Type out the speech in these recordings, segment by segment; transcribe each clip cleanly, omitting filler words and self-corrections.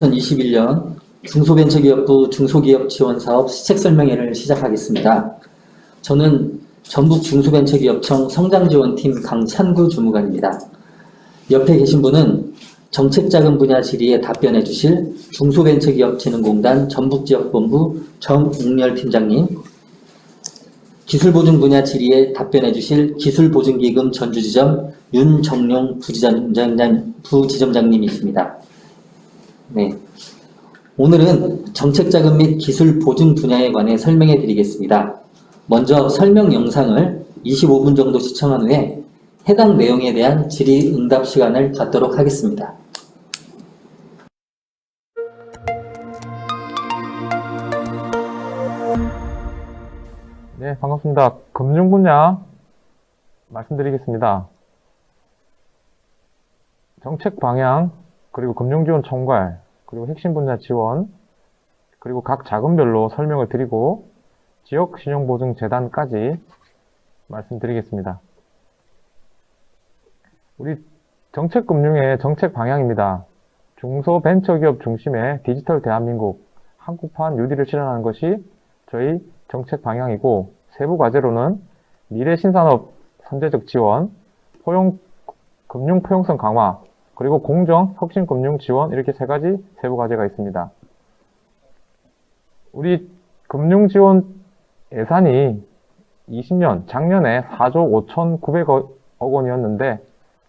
2021년 중소벤처기업부 중소기업 지원사업 시책설명회를 시작하겠습니다. 저는 전북 중소벤처기업청 성장지원팀 강찬구 주무관입니다. 옆에 계신 분은 정책자금 분야 질의에 답변해 주실 중소벤처기업진흥공단 전북지역본부 정웅렬 팀장님, 기술보증 분야 질의에 답변해 주실 기술보증기금 전주지점 윤정용 부지점장님이 있습니다. 네. 오늘은 정책자금 및 기술 보증 분야에 관해 설명해 드리겠습니다. 먼저 설명 영상을 25분 정도 시청한 후에 해당 내용에 대한 질의응답 시간을 갖도록 하겠습니다. 네, 반갑습니다. 금융 분야 말씀드리겠습니다. 정책 방향, 그리고 금융지원 총괄, 그리고 핵심 분야 지원, 그리고 각 자금별로 설명을 드리고 지역신용보증재단까지 말씀드리겠습니다. 우리 정책금융의 정책 방향입니다. 중소벤처기업 중심의 디지털 대한민국, 한국판 뉴딜을 실현하는 것이 저희 정책 방향이고, 세부 과제로는 미래 신산업 선제적 지원, 금융 포용성 강화, 그리고 공정 혁신 금융 지원, 이렇게 세 가지 세부 과제가 있습니다. 우리 금융 지원 예산이 20년, 작년에 4조 5,900억 원이었는데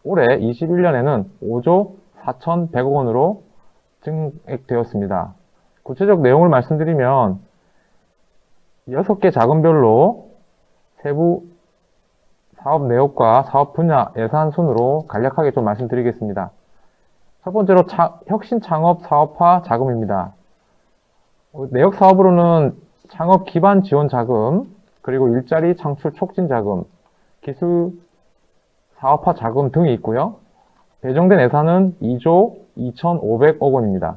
올해 21년에는 5조 4,100억 원으로 증액되었습니다. 구체적 내용을 말씀드리면 6개 자금별로 세부 사업 내역과 사업 분야 예산 순으로 간략하게 좀 말씀드리겠습니다. 첫 번째로 혁신 창업 사업화 자금입니다. 내역 사업으로는 창업 기반 지원 자금, 그리고 일자리 창출 촉진 자금, 기술 사업화 자금 등이 있고요. 배정된 예산은 2조 2,500억 원입니다.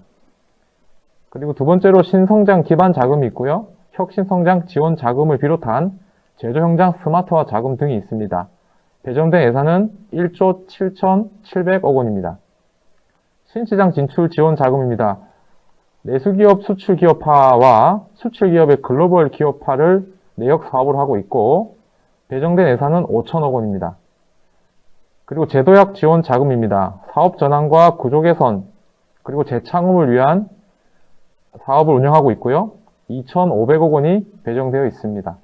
그리고 두 번째로 신성장 기반 자금이 있고요. 혁신성장 지원 자금을 비롯한 제조현장 스마트화 자금 등이 있습니다. 배정된 예산은 1조 7,700억 원입니다. 신시장 진출 지원 자금입니다. 내수기업 수출기업화와 수출기업의 글로벌 기업화를 내역 사업으로 하고 있고, 배정된 예산은 5천억 원입니다. 그리고 제도약 지원 자금입니다. 사업 전환과 구조 개선, 그리고 재창업을 위한 사업을 운영하고 있고요. 2,500억 원이 배정되어 있습니다.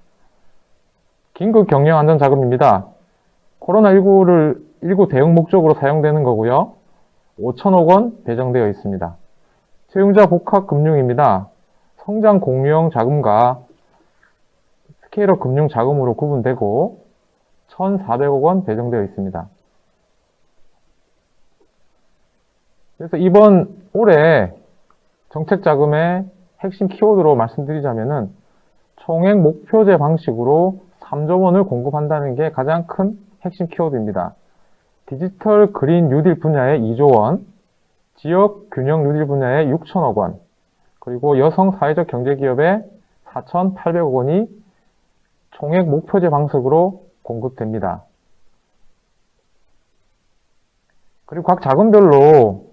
긴급 경영 안전 자금입니다. 코로나19 대응 목적으로 사용되는 거고요. 5천억 원 배정되어 있습니다. 채용자 복합 금융입니다. 성장 공유형 자금과 스케일업 금융 자금으로 구분되고 1,400억 원 배정되어 있습니다. 그래서 이번 올해 정책 자금의 핵심 키워드로 말씀드리자면은 총액 목표제 방식으로 3조 원을 공급한다는 게 가장 큰 핵심 키워드입니다. 디지털 그린 뉴딜 분야에 2조 원, 지역 균형 뉴딜 분야에 6천억 원, 그리고 여성 사회적 경제기업에 4,800억 원이 총액 목표제 방식으로 공급됩니다. 그리고 각 자금별로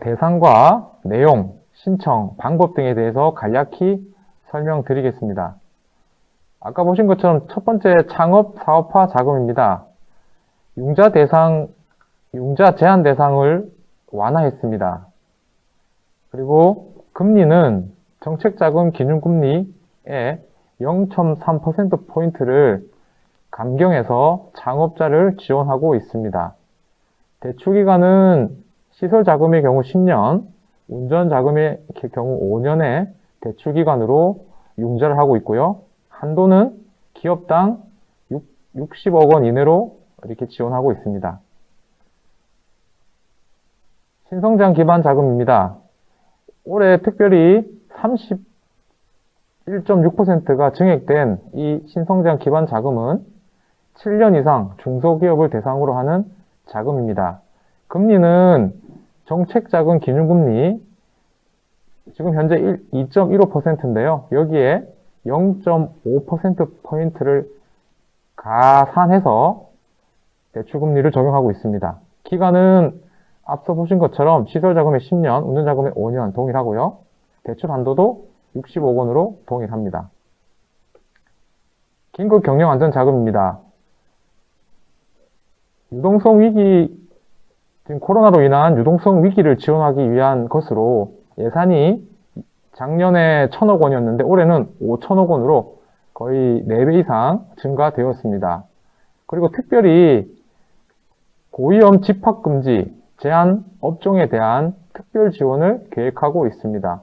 대상과 내용, 신청, 방법 등에 대해서 간략히 설명드리겠습니다. 아까 보신 것처럼 첫 번째 창업 사업화 자금입니다. 융자 제한 대상을 완화했습니다. 그리고 금리는 정책자금 기준금리의 0.3%포인트를 감경해서 창업자를 지원하고 있습니다. 대출기간은 시설자금의 경우 10년, 운전자금의 경우 5년의 대출기간으로 융자를 하고 있고요. 한도는 기업당 60억 원 이내로 이렇게 지원하고 있습니다. 신성장 기반 자금입니다. 올해 특별히 31.6%가 증액된 이 신성장 기반 자금은 7년 이상 중소기업을 대상으로 하는 자금입니다. 금리는 정책자금 기준금리 지금 현재 2.15%인데요. 여기에 0.5%포인트를 가산해서 대출금리를 적용하고 있습니다. 기간은 앞서 보신 것처럼 시설자금의 10년, 운전자금의 5년 동일하고요. 대출 한도도 60억 원으로 동일합니다. 긴급 경영안전자금입니다. 유동성 위기, 지금 코로나로 인한 유동성 위기를 지원하기 위한 것으로 예산이 작년에 1,000억 원이었는데 올해는 5,000억 원으로 거의 4배 이상 증가되었습니다. 그리고 특별히 고위험 집합금지 제한 업종에 대한 특별 지원을 계획하고 있습니다.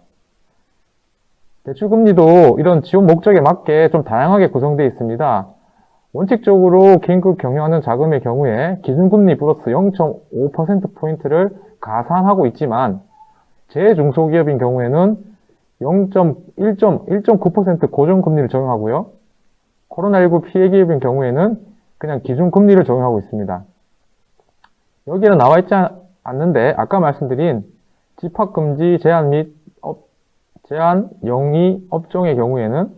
대출금리도 이런 지원 목적에 맞게 좀 다양하게 구성되어 있습니다. 원칙적으로 긴급 경영하는 자금의 경우에 기준금리 플러스 0.5%포인트를 가산하고 있지만 제중소기업인 경우에는 1.9% 고정금리를 적용하고요. 코로나19 피해기업인 경우에는 그냥 기준금리를 적용하고 있습니다. 여기에는 나와 있지 않는데 아까 말씀드린 집합금지 제한 및 제한 영위 업종의 경우에는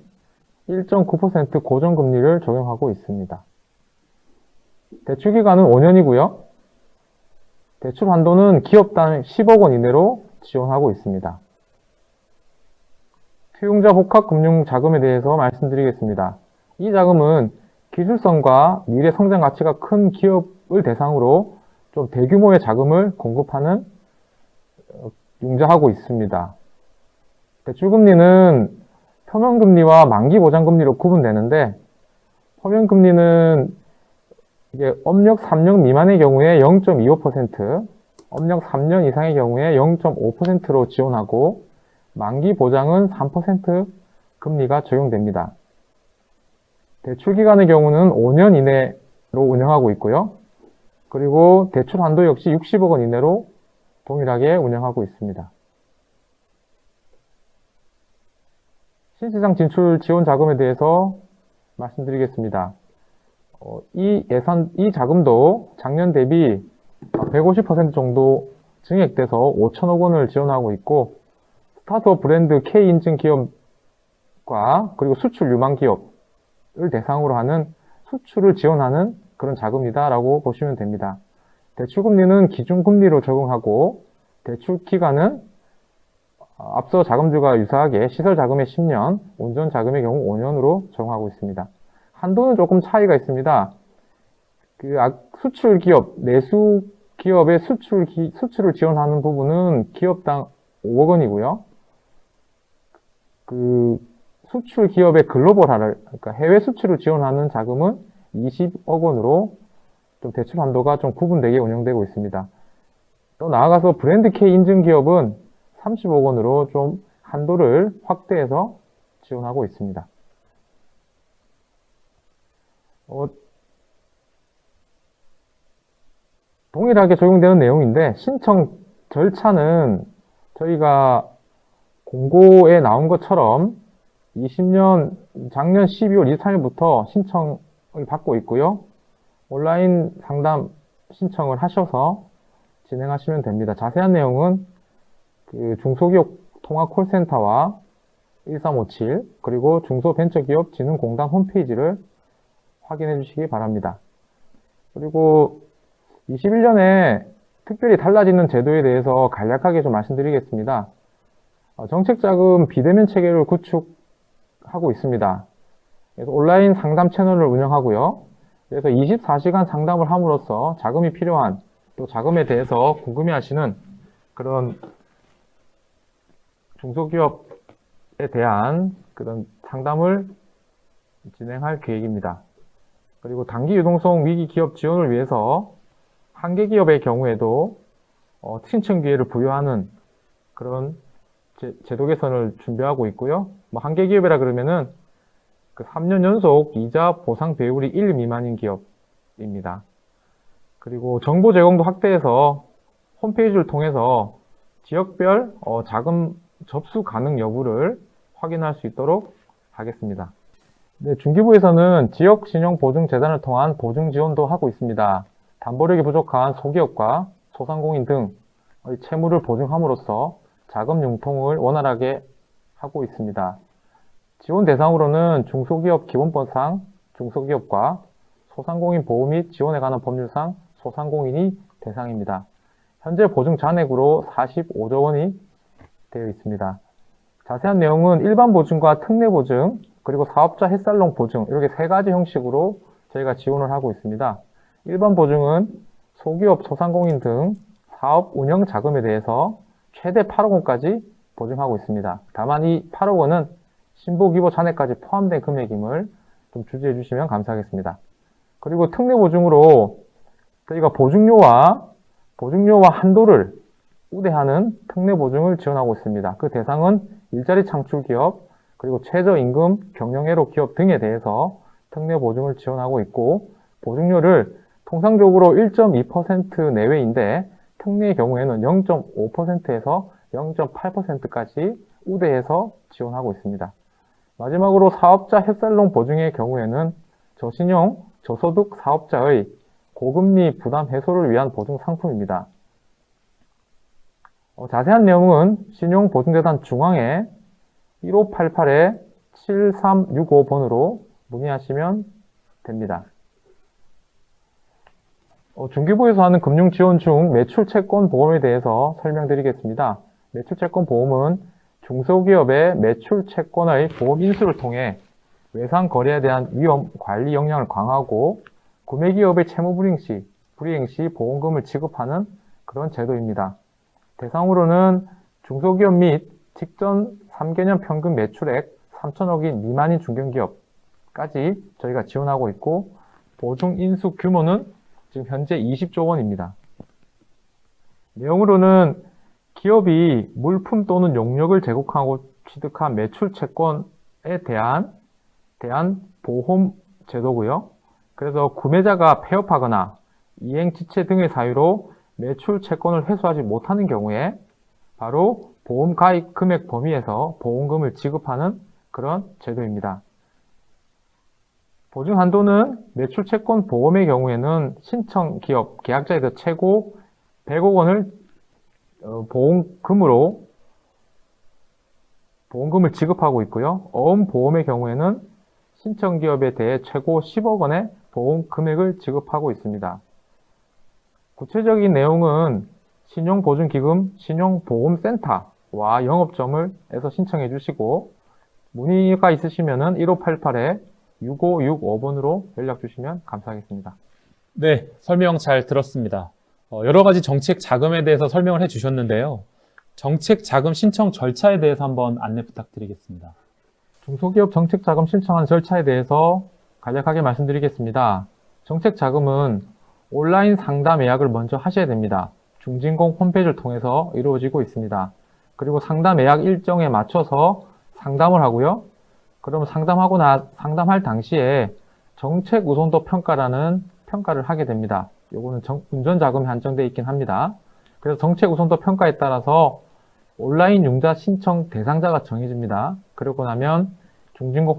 1.9% 고정금리를 적용하고 있습니다. 대출기간은 5년이고요. 대출 한도는 기업당 10억 원 이내로 지원하고 있습니다. 투용자 복합금융자금에 대해서 말씀드리겠습니다. 이 자금은 기술성과 미래 성장 가치가 큰 기업을 대상으로 좀 대규모의 자금을 공급하는 융자하고 있습니다. 대출금리는 표면금리와 만기보장금리로 구분되는데 표면금리는 이게 업력 3년 미만의 경우에 0.25%, 업력 3년 이상의 경우에 0.5%로 지원하고 만기 보장은 3% 금리가 적용됩니다. 대출 기간의 경우는 5년 이내로 운영하고 있고요. 그리고 대출 한도 역시 60억 원 이내로 동일하게 운영하고 있습니다. 신시장 진출 지원 자금에 대해서 말씀드리겠습니다. 이 자금도 작년 대비 150% 정도 증액돼서 5천억 원을 지원하고 있고, 스타트업 브랜드 K 인증 기업과 그리고 수출 유망 기업을 대상으로 하는 수출을 지원하는 그런 자금이다라고 보시면 됩니다. 대출금리는 기준금리로 적용하고 대출 기간은 앞서 자금주가 유사하게 시설자금의 10년, 운전자금의 경우 5년으로 적용하고 있습니다. 한도는 조금 차이가 있습니다. 수출기업, 내수기업의 수출을 지원하는 부분은 기업당 5억 원이고요. 수출 기업의 글로벌화를, 그러니까 해외 수출을 지원하는 자금은 20억 원으로 좀 대출 한도가 좀 구분되게 운영되고 있습니다. 또 나아가서 브랜드 K 인증 기업은 30억 원으로 좀 한도를 확대해서 지원하고 있습니다. 동일하게 적용되는 내용인데 신청 절차는 저희가 공고에 나온 것처럼 작년 12월 23일부터 신청을 받고 있고요. 온라인 상담 신청을 하셔서 진행하시면 됩니다. 자세한 내용은 중소기업 통합 콜센터와 1357 그리고 중소벤처기업진흥공단 홈페이지를 확인해 주시기 바랍니다. 그리고 21년에 특별히 달라지는 제도에 대해서 간략하게 좀 말씀드리겠습니다. 정책자금 비대면 체계를 구축하고 있습니다. 그래서 온라인 상담 채널을 운영하고요. 그래서 24시간 상담을 함으로써 자금이 필요한 또 자금에 대해서 궁금해하시는 그런 중소기업에 대한 그런 상담을 진행할 계획입니다. 그리고 단기 유동성 위기 기업 지원을 위해서 한계 기업의 경우에도 신청 기회를 부여하는 그런 제도 개선을 준비하고 있고요. 한계 기업이라 그러면은 3년 연속 이자 보상 배율이 1 미만인 기업입니다. 그리고 정보 제공도 확대해서 홈페이지를 통해서 지역별 자금 접수 가능 여부를 확인할 수 있도록 하겠습니다. 네, 중기부에서는 지역신용보증재단을 통한 보증 지원도 하고 있습니다. 담보력이 부족한 소기업과 소상공인 등의 채무를 보증함으로써 자금 융통을 원활하게 하고 있습니다. 지원 대상으로는 중소기업 기본법상 중소기업과 소상공인 보호 및 지원에 관한 법률상 소상공인이 대상입니다. 현재 보증 잔액으로 45조 원이 되어 있습니다. 자세한 내용은 일반 보증과 특례 보증, 그리고 사업자 햇살롱 보증, 이렇게 세 가지 형식으로 저희가 지원을 하고 있습니다. 일반 보증은 소기업, 소상공인 등 사업 운영 자금에 대해서 최대 8억 원까지 보증하고 있습니다. 다만 이 8억 원은 신보기보 잔액까지 포함된 금액임을 좀 주지해 주시면 감사하겠습니다. 그리고 특례 보증으로 저희가 보증료와 한도를 우대하는 특례 보증을 지원하고 있습니다. 그 대상은 일자리 창출 기업, 그리고 최저임금, 경영애로 기업 등에 대해서 특례 보증을 지원하고 있고, 보증료를 통상적으로 1.2% 내외인데 특례의 경우에는 0.5%에서 0.8%까지 우대해서 지원하고 있습니다. 마지막으로 사업자 햇살롱 보증의 경우에는 저신용, 저소득 사업자의 고금리 부담 해소를 위한 보증 상품입니다. 자세한 내용은 신용보증재단 중앙에 1588-7365번으로 문의하시면 됩니다. 중기부에서 하는 금융지원 중 매출채권 보험에 대해서 설명드리겠습니다. 매출채권 보험은 중소기업의 매출채권의 보험 인수를 통해 외상 거래에 대한 위험 관리 역량을 강화하고 구매기업의 채무 불이행 시 보험금을 지급하는 그런 제도입니다. 대상으로는 중소기업 및 직전 3개년 평균 매출액 3천억이 미만인 중견기업까지 저희가 지원하고 있고, 보증 인수 규모는 지금 현재 20조 원입니다. 내용으로는 기업이 물품 또는 용역을 제공하고 취득한 매출 채권에 대한 보험 제도고요. 그래서 구매자가 폐업하거나 이행 지체 등의 사유로 매출 채권을 회수하지 못하는 경우에 바로 보험 가입 금액 범위에서 보험금을 지급하는 그런 제도입니다. 보증 한도는 매출 채권 보험의 경우에는 신청 기업 계약자에 대해 최고 100억 원을 보험금을 지급하고 있고요. 어음 보험의 경우에는 신청 기업에 대해 최고 10억 원의 보험 금액을 지급하고 있습니다. 구체적인 내용은 신용보증기금 신용보험센터와 영업점에서 신청해 주시고, 문의가 있으시면 1588-6565번으로 연락 주시면 감사하겠습니다. 네, 설명 잘 들었습니다. 여러 가지 정책 자금에 대해서 설명을 해주셨는데요. 정책 자금 신청 절차에 대해서 한번 안내 부탁드리겠습니다. 중소기업 정책 자금 신청하는 절차에 대해서 간략하게 말씀드리겠습니다. 정책 자금은 온라인 상담 예약을 먼저 하셔야 됩니다. 중진공 홈페이지를 통해서 이루어지고 있습니다. 그리고 상담 예약 일정에 맞춰서 상담을 하고요. 그러면 상담할 당시에 정책 우선도 평가라는 평가를 하게 됩니다. 요거는 운전 자금이 한정되어 있긴 합니다. 그래서 정책 우선도 평가에 따라서 온라인 융자 신청 대상자가 정해집니다. 그러고 나면 중진공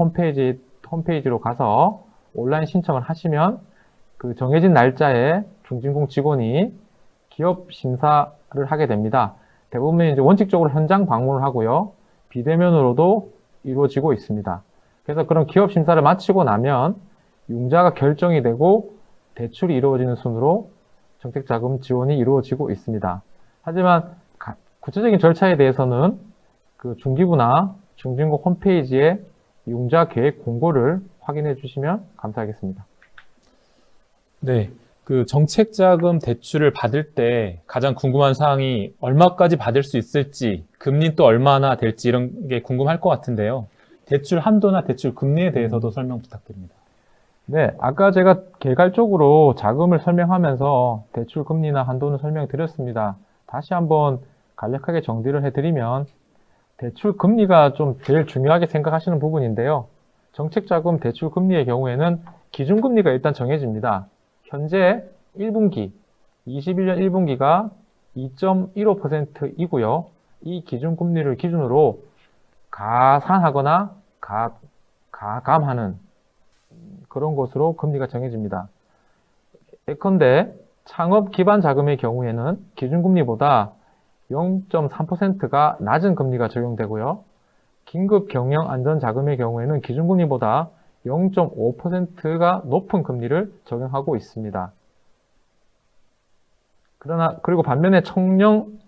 홈페이지로 가서 온라인 신청을 하시면 그 정해진 날짜에 중진공 직원이 기업 심사를 하게 됩니다. 대부분 이제 원칙적으로 현장 방문을 하고요. 비대면으로도 이루어지고 있습니다. 그래서 그런 기업 심사를 마치고 나면 융자가 결정이 되고 대출이 이루어지는 순으로 정책자금 지원이 이루어지고 있습니다. 하지만 구체적인 절차에 대해서는 그 중기부나 중진공 홈페이지에 융자 계획 공고를 확인해 주시면 감사하겠습니다. 네, 그 정책자금 대출을 받을 때 가장 궁금한 사항이 얼마까지 받을 수 있을지, 금리 또 얼마나 될지 이런 게 궁금할 것 같은데요. 대출 한도나 대출 금리에 대해서도 설명 부탁드립니다. 네, 아까 제가 개괄적으로 자금을 설명하면서 대출 금리나 한도는 설명드렸습니다. 다시 한번 간략하게 정리를 해드리면 대출 금리가 좀 제일 중요하게 생각하시는 부분인데요. 정책자금 대출 금리의 경우에는 기준금리가 일단 정해집니다. 현재 1분기, 21년 1분기가 2.15%이고요. 이 기준금리를 기준으로 가산하거나 가감하는 그런 것으로 금리가 정해집니다. 예컨대 창업 기반 자금의 경우에는 기준금리보다 0.3%가 낮은 금리가 적용되고요. 긴급 경영 안전 자금의 경우에는 기준금리보다 0.5%가 높은 금리를 적용하고 있습니다. 그리고 반면에 청년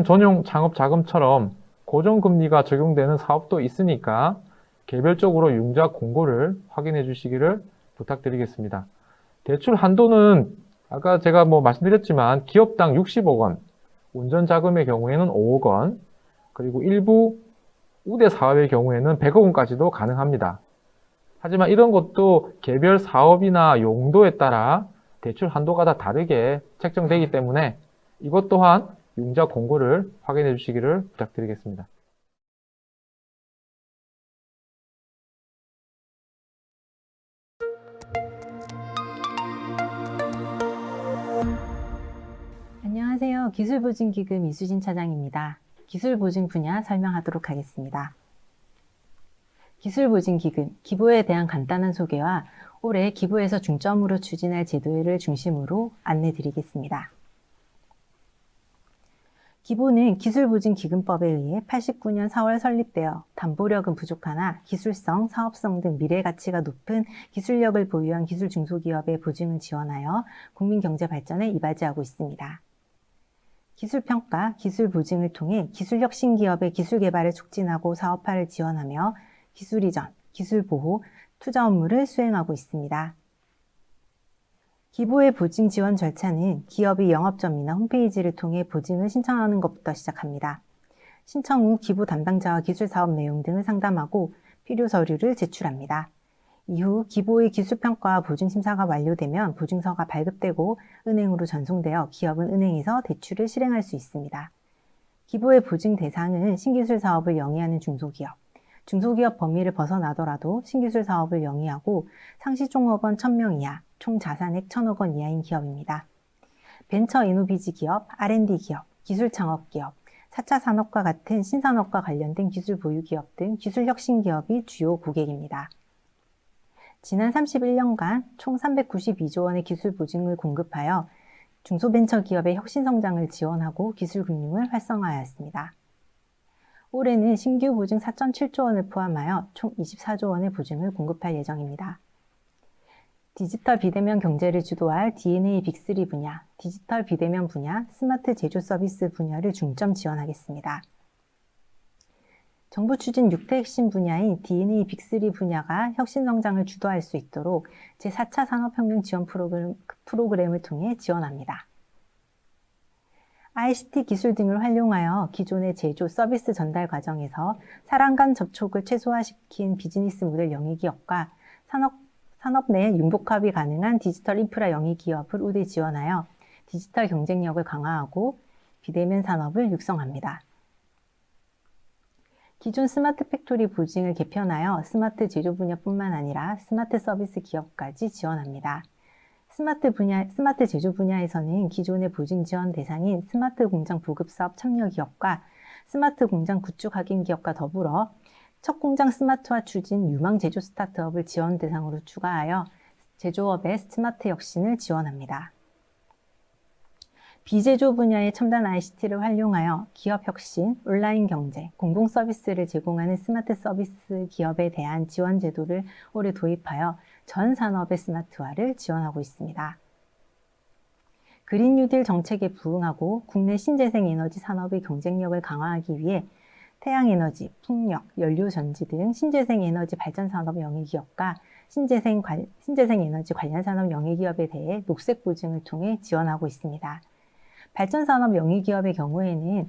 전용 창업 자금처럼 고정금리가 적용되는 사업도 있으니까 개별적으로 융자 공고를 확인해 주시기를 부탁드리겠습니다. 대출 한도는 아까 제가 말씀드렸지만 기업당 60억 원, 운전 자금의 경우에는 5억 원, 그리고 일부 우대 사업의 경우에는 100억 원까지도 가능합니다. 하지만 이런 것도 개별 사업이나 용도에 따라 대출 한도가 다 다르게 책정되기 때문에 이것 또한 융자 공고를 확인해 주시기를 부탁드리겠습니다. 안녕하세요. 기술보증기금 이수진 차장입니다. 기술보증 분야 설명하도록 하겠습니다. 기술보증기금, 기부에 대한 간단한 소개와 올해 기부에서 중점으로 추진할 제도를 중심으로 안내드리겠습니다. 기부는 기술보증기금법에 의해 89년 4월 설립되어 담보력은 부족하나 기술성, 사업성 등 미래 가치가 높은 기술력을 보유한 기술 중소기업의 보증을 지원하여 국민 경제 발전에 이바지하고 있습니다. 기술평가, 기술보증을 통해 기술혁신 기업의 기술 개발을 촉진하고 사업화를 지원하며 기술 이전, 기술 보호, 투자 업무를 수행하고 있습니다. 기부의 보증 지원 절차는 기업이 영업점이나 홈페이지를 통해 보증을 신청하는 것부터 시작합니다. 신청 후 기부 담당자와 기술 사업 내용 등을 상담하고 필요 서류를 제출합니다. 이후 기부의 기술평가와 보증 심사가 완료되면 보증서가 발급되고 은행으로 전송되어 기업은 은행에서 대출을 실행할 수 있습니다. 기부의 보증 대상은 신기술 사업을 영위하는 중소기업, 중소기업 범위를 벗어나더라도 신기술 사업을 영위하고 상시 종업원 1000명 이하, 총 자산액 1000억 원 이하인 기업입니다. 벤처 이노비지 기업, R&D 기업, 기술 창업 기업, 4차 산업과 같은 신산업과 관련된 기술 보유 기업 등 기술 혁신 기업이 주요 고객입니다. 지난 31년간 총 392조 원의 기술 보증을 공급하여 중소벤처기업의 혁신 성장을 지원하고 기술 금융을 활성화하였습니다. 올해는 신규 보증 4.7조 원을 포함하여 총 24조 원의 보증을 공급할 예정입니다. 디지털 비대면 경제를 주도할 D&A 빅3 분야, 디지털 비대면 분야, 스마트 제조 서비스 분야를 중점 지원하겠습니다. 정부 추진 6대 핵심 분야인 D&A 빅3 분야가 혁신 성장을 주도할 수 있도록 제4차 산업혁명 지원 프로그램을 통해 지원합니다. ICT 기술 등을 활용하여 기존의 제조 서비스 전달 과정에서 사람 간 접촉을 최소화시킨 비즈니스 모델 영위 기업과 산업 내 융복합이 가능한 디지털 인프라 영위 기업을 우대 지원하여 디지털 경쟁력을 강화하고 비대면 산업을 육성합니다. 기존 스마트 팩토리 보증을 개편하여 스마트 제조 분야뿐만 아니라 스마트 서비스 기업까지 지원합니다. 스마트 제조 분야에서는 기존의 보증 지원 대상인 스마트 공장 보급 사업 참여 기업과 스마트 공장 구축 확인 기업과 더불어 첫 공장 스마트화 추진 유망 제조 스타트업을 지원 대상으로 추가하여 제조업의 스마트 혁신을 지원합니다. 비제조 분야의 첨단 ICT를 활용하여 기업 혁신, 온라인 경제, 공공 서비스를 제공하는 스마트 서비스 기업에 대한 지원 제도를 올해 도입하여 전 산업의 스마트화를 지원하고 있습니다. 그린 뉴딜 정책에 부응하고 국내 신재생 에너지 산업의 경쟁력을 강화하기 위해 태양에너지, 풍력, 연료전지 등 신재생 에너지 발전 산업 영위 기업과 신재생 에너지 관련 산업 영위 기업에 대해 녹색 보증을 통해 지원하고 있습니다. 발전산업 영위기업의 경우에는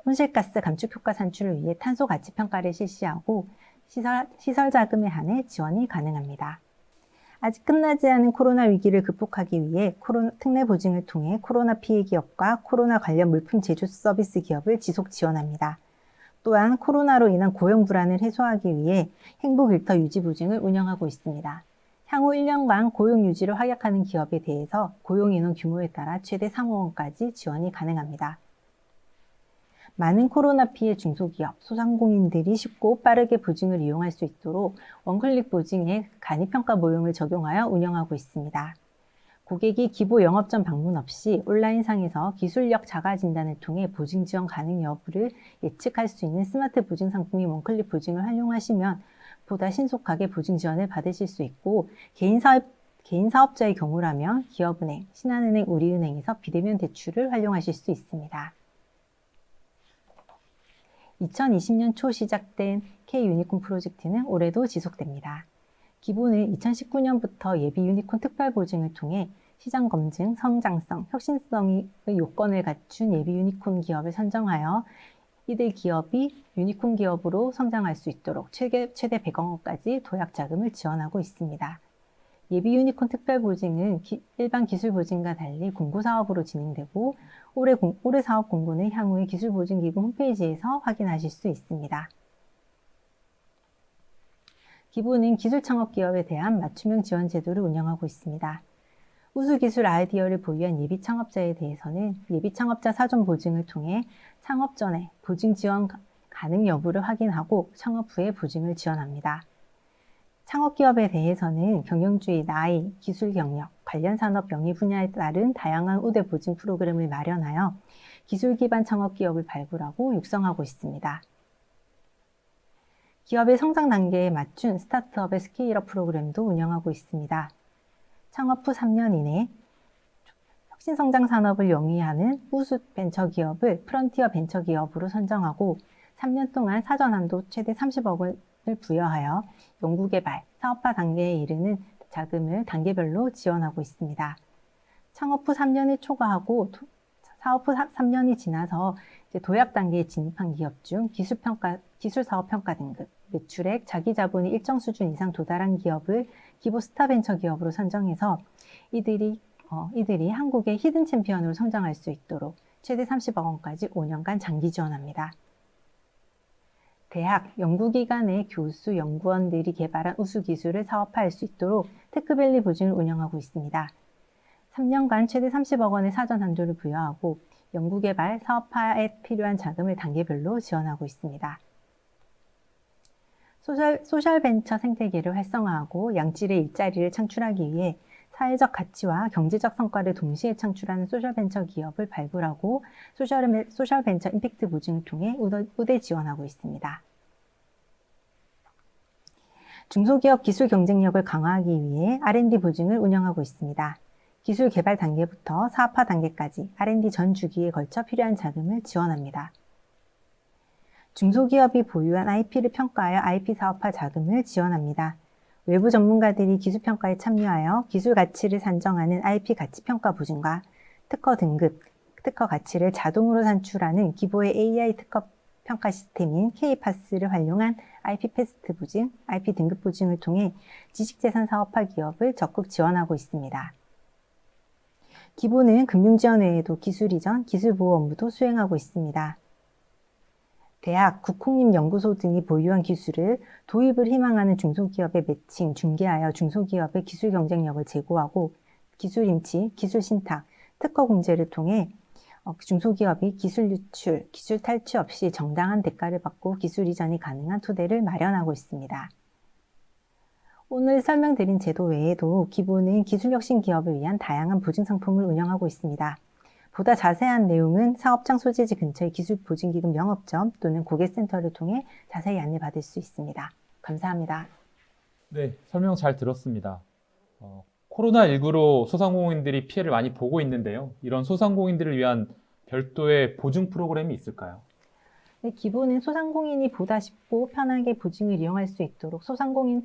온실가스 감축 효과 산출을 위해 탄소 가치 평가를 실시하고 시설 자금에 한해 지원이 가능합니다. 아직 끝나지 않은 코로나 위기를 극복하기 위해 특례 보증을 통해 코로나 피해 기업과 코로나 관련 물품 제조 서비스 기업을 지속 지원합니다. 또한 코로나로 인한 고용 불안을 해소하기 위해 행복 일터 유지 보증을 운영하고 있습니다. 향후 1년간 고용 유지를 확약하는 기업에 대해서 고용 인원 규모에 따라 최대 3억 원까지 지원이 가능합니다. 많은 코로나 피해 중소기업, 소상공인들이 쉽고 빠르게 보증을 이용할 수 있도록 원클릭 보증에 간이평가 모형을 적용하여 운영하고 있습니다. 고객이 기부 영업점 방문 없이 온라인상에서 기술력 자가 진단을 통해 보증 지원 가능 여부를 예측할 수 있는 스마트 보증 상품인 원클릭 보증을 활용하시면 보다 신속하게 보증 지원을 받으실 수 있고 개인 개인 사업자의 경우라면 기업은행, 신한은행, 우리은행에서 비대면 대출을 활용하실 수 있습니다. 2020년 초 시작된 K-유니콘 프로젝트는 올해도 지속됩니다. 기본은 2019년부터 예비 유니콘 특별보증을 통해 시장 검증, 성장성, 혁신성의 요건을 갖춘 예비 유니콘 기업을 선정하여 이들 기업이 유니콘 기업으로 성장할 수 있도록 최대 100억 원까지 도약 자금을 지원하고 있습니다. 예비 유니콘 특별보증은 일반 기술보증과 달리 공고사업으로 진행되고 올해 사업 공고는 향후에 기술보증기금 홈페이지에서 확인하실 수 있습니다. 기본은 기술창업기업에 대한 맞춤형 지원 제도를 운영하고 있습니다. 우수기술 아이디어를 보유한 예비창업자에 대해서는 예비창업자 사전 보증을 통해 창업 전에 보증 지원 가능 여부를 확인하고 창업 후에 보증을 지원합니다. 창업기업에 대해서는 경영주의, 나이, 기술 경력, 관련 산업 영위 분야에 따른 다양한 우대 보증 프로그램을 마련하여 기술 기반 창업기업을 발굴하고 육성하고 있습니다. 기업의 성장 단계에 맞춘 스타트업의 스케일업 프로그램도 운영하고 있습니다. 창업 후 3년 이내 혁신성장 산업을 영위하는 우수 벤처기업을 프런티어 벤처기업으로 선정하고 3년 동안 사전 한도 최대 30억 원을 부여하여 연구개발, 사업화 단계에 이르는 자금을 단계별로 지원하고 있습니다. 창업 후 3년을 초과하고 사업 후 3년이 지나서 도약 단계에 진입한 기업 중 기술사업평가 등급, 매출액, 자기자본이 일정 수준 이상 도달한 기업을 기보 스타벤처 기업으로 선정해서 이들이 한국의 히든 챔피언으로 성장할 수 있도록 최대 30억 원까지 5년간 장기 지원합니다. 대학, 연구기관의 교수, 연구원들이 개발한 우수기술을 사업화할 수 있도록 테크밸리 보증을 운영하고 있습니다. 3년간 최대 30억 원의 사전 한도를 부여하고 연구개발, 사업화에 필요한 자금을 단계별로 지원하고 있습니다. 소셜벤처 생태계를 활성화하고 양질의 일자리를 창출하기 위해 사회적 가치와 경제적 성과를 동시에 창출하는 소셜벤처 기업을 발굴하고 소셜벤처 임팩트 보증을 통해 우대 지원하고 있습니다. 중소기업 기술 경쟁력을 강화하기 위해 R&D 보증을 운영하고 있습니다. 기술 개발 단계부터 사업화 단계까지 R&D 전 주기에 걸쳐 필요한 자금을 지원합니다. 중소기업이 보유한 IP를 평가하여 IP 사업화 자금을 지원합니다. 외부 전문가들이 기술평가에 참여하여 기술 가치를 산정하는 IP 가치평가 보증과 특허 등급, 특허 가치를 자동으로 산출하는 기보의 AI 특허 평가 시스템인 K-파스를 활용한 IP 패스트 보증, IP 등급 보증을 통해 지식재산 사업화 기업을 적극 지원하고 있습니다. 기보는 금융지원 외에도 기술 이전, 기술보호 업무도 수행하고 있습니다. 대학, 국공립연구소 등이 보유한 기술을 도입을 희망하는 중소기업에 매칭, 중개하여 중소기업의 기술 경쟁력을 제고하고 기술 인치, 기술 신탁, 특허 공제를 통해 중소기업이 기술 유출, 기술 탈취 없이 정당한 대가를 받고 기술 이전이 가능한 토대를 마련하고 있습니다. 오늘 설명드린 제도 외에도 기보는 기술혁신 기업을 위한 다양한 보증 상품을 운영하고 있습니다. 보다 자세한 내용은 사업장 소재지 근처의 기술보증기금 영업점 또는 고객센터를 통해 자세히 안내받을 수 있습니다. 감사합니다. 네, 설명 잘 들었습니다. 코로나19로 소상공인들이 피해를 많이 보고 있는데요. 이런 소상공인들을 위한 별도의 보증 프로그램이 있을까요? 네, 기본은 소상공인이 보다 쉽고 편하게 보증을 이용할 수 있도록 소상공인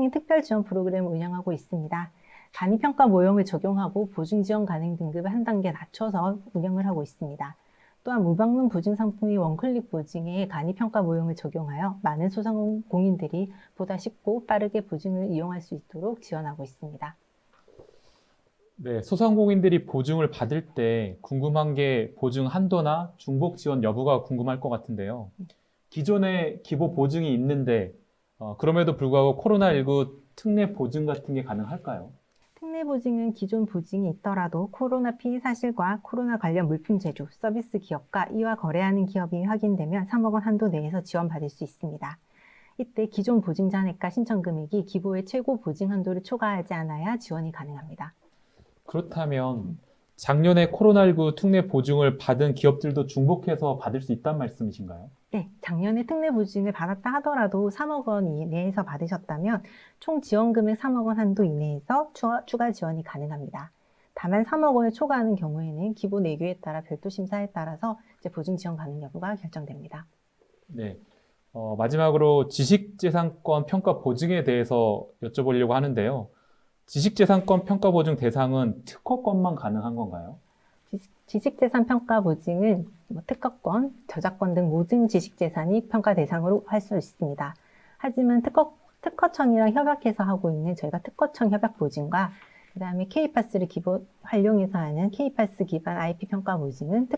특별 지원 프로그램을 운영하고 있습니다. 간이평가 모형을 적용하고 보증 지원 가능 등급을 한 단계 낮춰서 운영을 하고 있습니다. 또한 무방문 보증 상품이 원클릭 보증에 간이평가 모형을 적용하여 많은 소상공인들이 보다 쉽고 빠르게 보증을 이용할 수 있도록 지원하고 있습니다. 네, 소상공인들이 보증을 받을 때 궁금한 게 보증 한도나 중복 지원 여부가 궁금할 것 같은데요. 기존에 기보 보증이 있는데 그럼에도 불구하고 코로나19 특례 보증 같은 게 가능할까요? 특례 보증은 기존 보증이 있더라도 코로나 피해 사실과 코로나 관련 물품 제조, 서비스 기업과 이와 거래하는 기업이 확인되면 3억 원 한도 내에서 지원받을 수 있습니다. 이때 기존 보증 잔액과 신청 금액이 기보의 최고 보증 한도를 초과하지 않아야 지원이 가능합니다. 그렇다면 작년에 코로나19 특례 보증을 받은 기업들도 중복해서 받을 수 있다는 말씀이신가요? 네, 작년에 특례 보증을 받았다 하더라도 3억 원 이내에서 받으셨다면 총 지원 금액 3억 원 한도 이내에서 추가 지원이 가능합니다. 다만 3억 원을 초과하는 경우에는 기본 예규에 따라 별도 심사에 따라서 이제 보증 지원 가능 여부가 결정됩니다. 네. 마지막으로 지식재산권 평가 보증에 대해서 여쭤보려고 하는데요. 지식재산권 평가 보증 대상은 특허권만 가능한 건가요? 지식재산 평가 보증은 특허권, 저작권 등 모든 지식재산이 평가 대상으로 할 수 있습니다. 하지만 특허청이랑 협약해서 하고 있는 저희가 특허청 협약 보증과 그 다음에 K파스를 기본 활용해서 하는 K파스 기반 IP 평가 보증은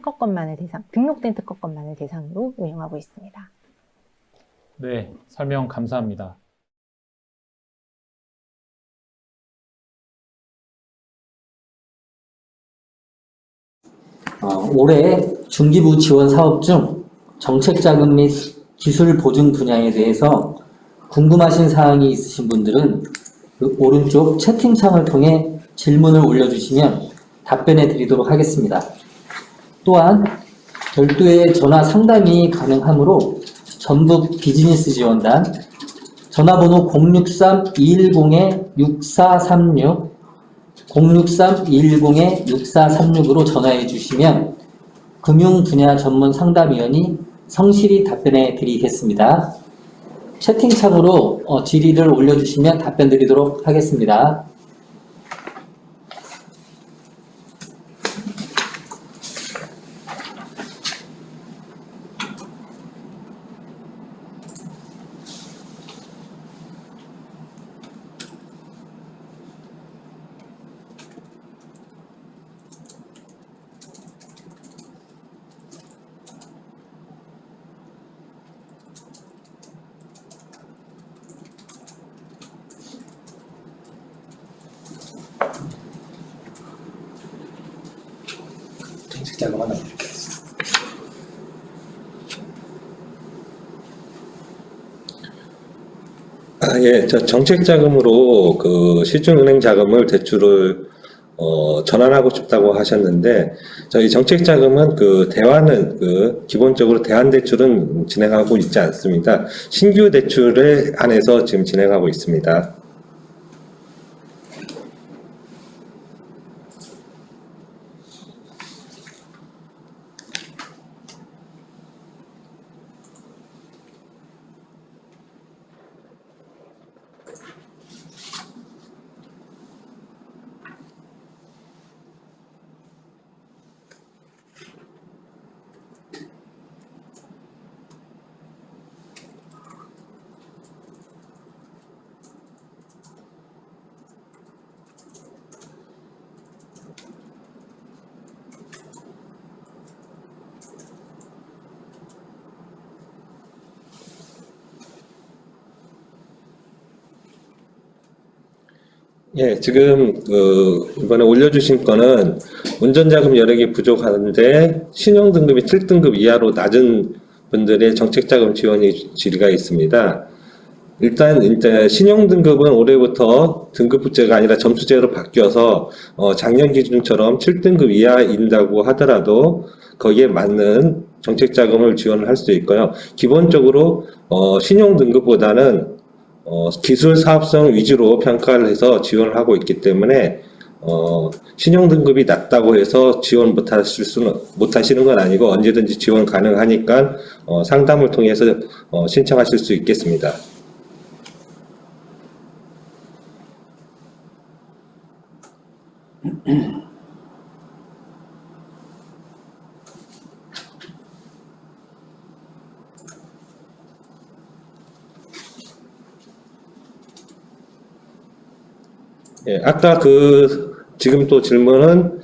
등록된 특허권만을 대상으로 운영하고 있습니다. 네, 설명 감사합니다. 올해 중기부 지원 사업 중 정책자금 및 기술 보증 분야에 대해서 궁금하신 사항이 있으신 분들은 그 오른쪽 채팅창을 통해 질문을 올려주시면 답변해 드리도록 하겠습니다. 또한 별도의 전화 상담이 가능하므로 전북 비즈니스 지원단 전화번호 063-210-6436 063-210-6436으로 전화해 주시면 금융 분야 전문 상담위원이 성실히 답변해 드리겠습니다. 채팅창으로 질의를 올려주시면 답변 드리도록 하겠습니다. 정책자금 하나 드릴게요. 예, 저 정책자금으로 그 시중은행 자금을 대출을 전환하고 싶다고 하셨는데, 저희 정책자금은 기본적으로 대안대출은 진행하고 있지 않습니다. 신규 대출에 한해서 지금 진행하고 있습니다. 예, 지금 이번에 올려주신 거는 운전자금 여력이 부족한데 신용등급이 7등급 이하로 낮은 분들의 정책자금 지원이 질의가 있습니다. 일단 신용등급은 올해부터 등급제가 아니라 점수제로 바뀌어서 작년 기준처럼 7등급 이하인다고 하더라도 거기에 맞는 정책자금을 지원할 수 있고요. 기본적으로 신용등급보다는 기술 사업성 위주로 평가를 해서 지원을 하고 있기 때문에 신용등급이 낮다고 해서 지원 못하시는 건 아니고 언제든지 지원 가능하니까 상담을 통해서 신청하실 수 있겠습니다. 예, 아까 지금 또 질문은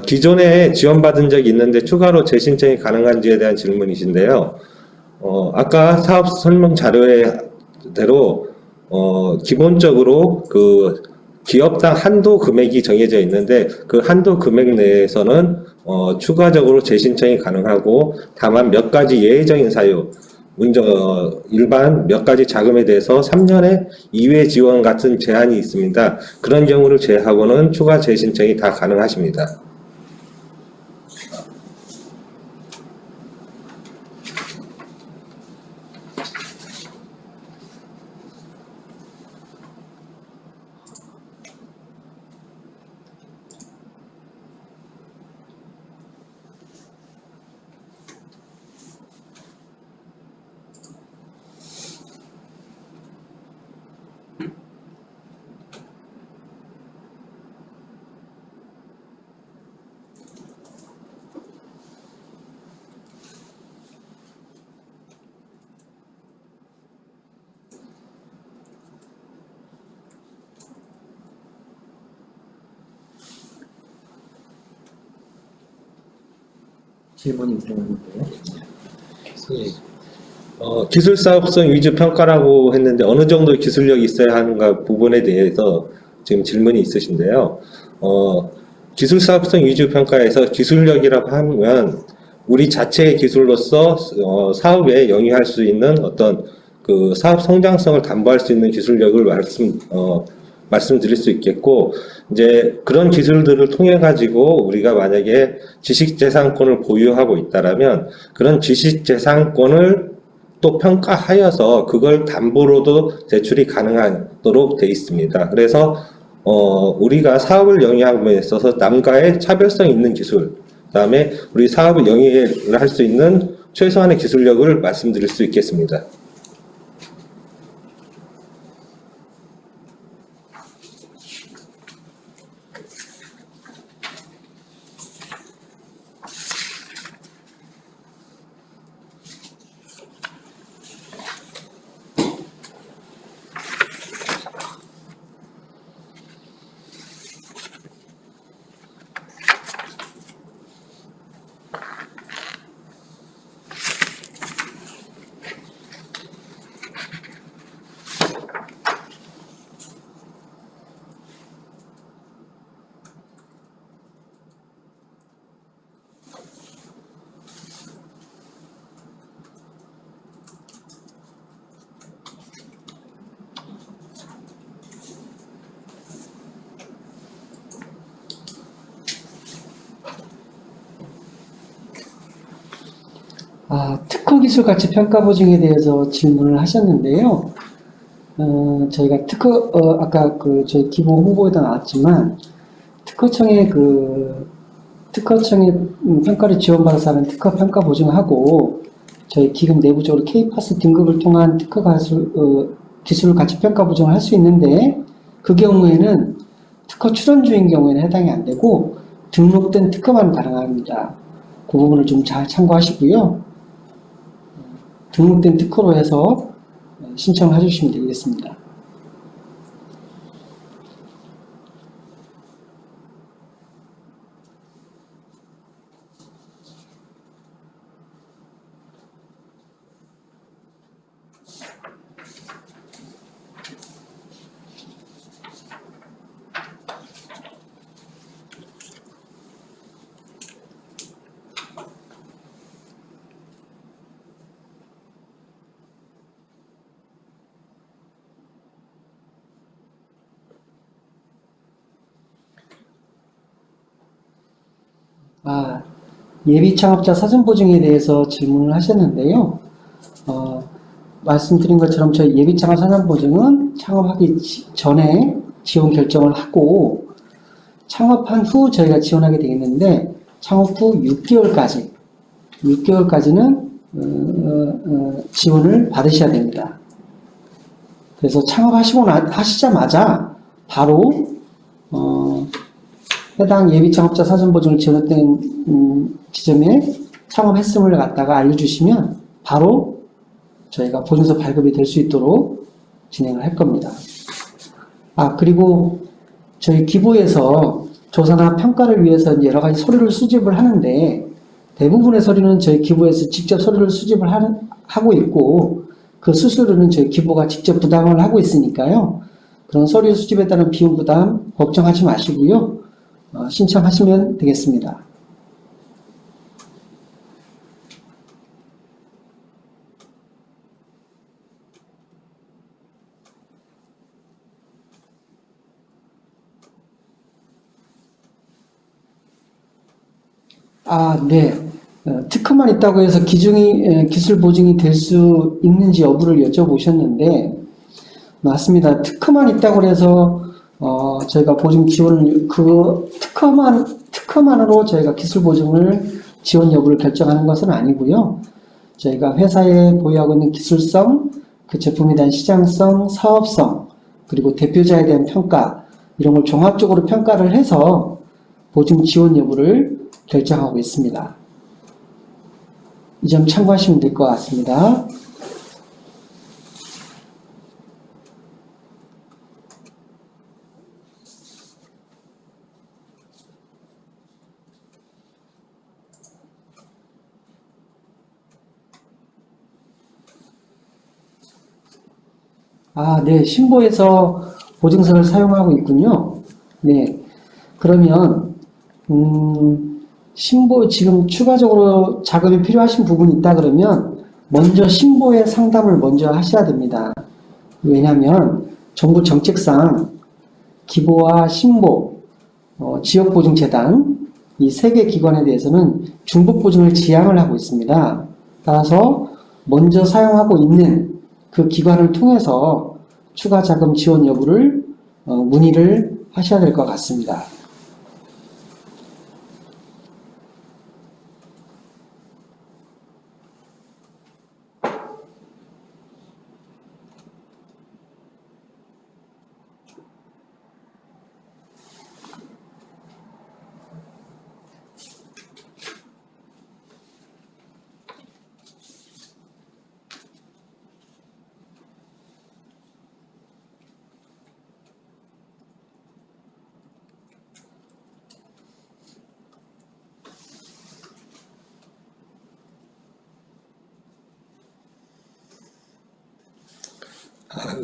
기존에 지원받은 적이 있는데 추가로 재신청이 가능한지에 대한 질문이신데요. 아까 사업 설명 자료대로 기본적으로 기업당 한도 금액이 정해져 있는데 그 한도 금액 내에서는 추가적으로 재신청이 가능하고, 다만 몇 가지 예외적인 사유, 일반 몇 가지 자금에 대해서 3년에 2회 지원 같은 제한이 있습니다. 그런 경우를 제외하고는 추가 재신청이 다 가능하십니다. 질문이 들어오는데요. 기술 사업성 위주 평가라고 했는데 어느 정도 기술력이 있어야 하는가 부분에 대해서 지금 질문이 있으신데요. 기술 사업성 위주 평가에서 기술력이라고 하면 우리 자체의 기술로서 사업에 영위할 수 있는 어떤 그 사업 성장성을 담보할 수 있는 기술력을 말씀드릴 수 있겠고, 이제 그런 기술들을 통해 가지고 우리가 만약에 지식재산권을 보유하고 있다라면 그런 지식재산권을 또 평가하여서 그걸 담보로도 대출이 가능하도록 돼 있습니다. 그래서 우리가 사업을 영위함에 있어서 남과의 차별성 있는 기술, 그다음에 우리 사업을 영위를 할 수 있는 최소한의 기술력을 말씀드릴 수 있겠습니다. 특허 기술 가치 평가 보증에 대해서 질문을 하셨는데요. 저희가 아까 저희 기본 홍보에도 나왔지만, 특허청의 평가를 지원받아서 하는 특허 평가 보증하고, 저희 기금 내부적으로 K파스 등급을 통한 기술 가치 평가 보증을 할 수 있는데, 그 경우에는 특허 출원주인 경우에는 해당이 안 되고, 등록된 특허만 가능합니다. 그 부분을 좀 잘 참고하시고요. 등록된 특허로 해서 신청을 해주시면 되겠습니다. 예비 창업자 사전 보증에 대해서 질문을 하셨는데요. 말씀드린 것처럼 저희 예비 창업 사전 보증은 창업하기 전에 지원 결정을 하고 창업한 후 저희가 지원하게 되겠는데 창업 후 6개월까지는 지원을 받으셔야 됩니다. 그래서 하시자마자 바로 해당 예비 창업자 사전 보증을 지원했던 지점에 창업했음을 갖다가 알려주시면 바로 저희가 보증서 발급이 될 수 있도록 진행을 할 겁니다. 그리고 저희 기부에서 조사나 평가를 위해서 여러 가지 서류를 수집을 하는데 대부분의 서류는 저희 기부에서 직접 서류를 수집을 하고 있고 그 수수료는 저희 기부가 직접 부담을 하고 있으니까요. 그런 서류 수집에 따른 비용 부담 걱정하지 마시고요. 신청하시면 되겠습니다. 네. 특허만 있다고 해서 기술 보증이 될 수 있는지 여부를 여쭤보셨는데, 맞습니다. 특허만 있다고 해서, 저희가 보증 지원을, 특허만으로 저희가 기술 보증을 지원 여부를 결정하는 것은 아니고요. 저희가 회사에 보유하고 있는 기술성, 그 제품에 대한 시장성, 사업성, 그리고 대표자에 대한 평가, 이런 걸 종합적으로 평가를 해서 보증 지원 여부를 결정하고 있습니다. 이 점 참고하시면 될 것 같습니다. 네, 신보에서 보증서를 사용하고 있군요. 네, 그러면 신보 지금 추가적으로 자금이 필요하신 부분이 있다 그러면 먼저 신보의 상담을 먼저 하셔야 됩니다. 왜냐하면 정부 정책상 기보와 신보, 지역보증재단 이 세 개 기관에 대해서는 중복보증을 지향을 하고 있습니다. 따라서 먼저 사용하고 있는 그 기관을 통해서 추가 자금 지원 여부를 문의를 하셔야 될 것 같습니다.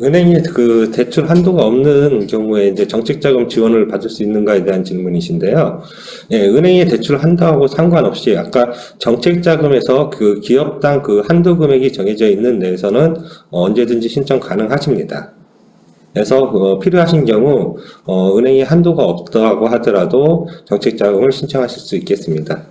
은행이 그 대출 한도가 없는 경우에 이제 정책자금 지원을 받을 수 있는가에 대한 질문이신데요. 예, 은행의 대출 한도하고 상관없이 아까 정책자금에서 그 기업당 그 한도 금액이 정해져 있는 데에서는 언제든지 신청 가능하십니다. 그래서 필요하신 경우 은행이 한도가 없다고 하더라도 정책자금을 신청하실 수 있겠습니다.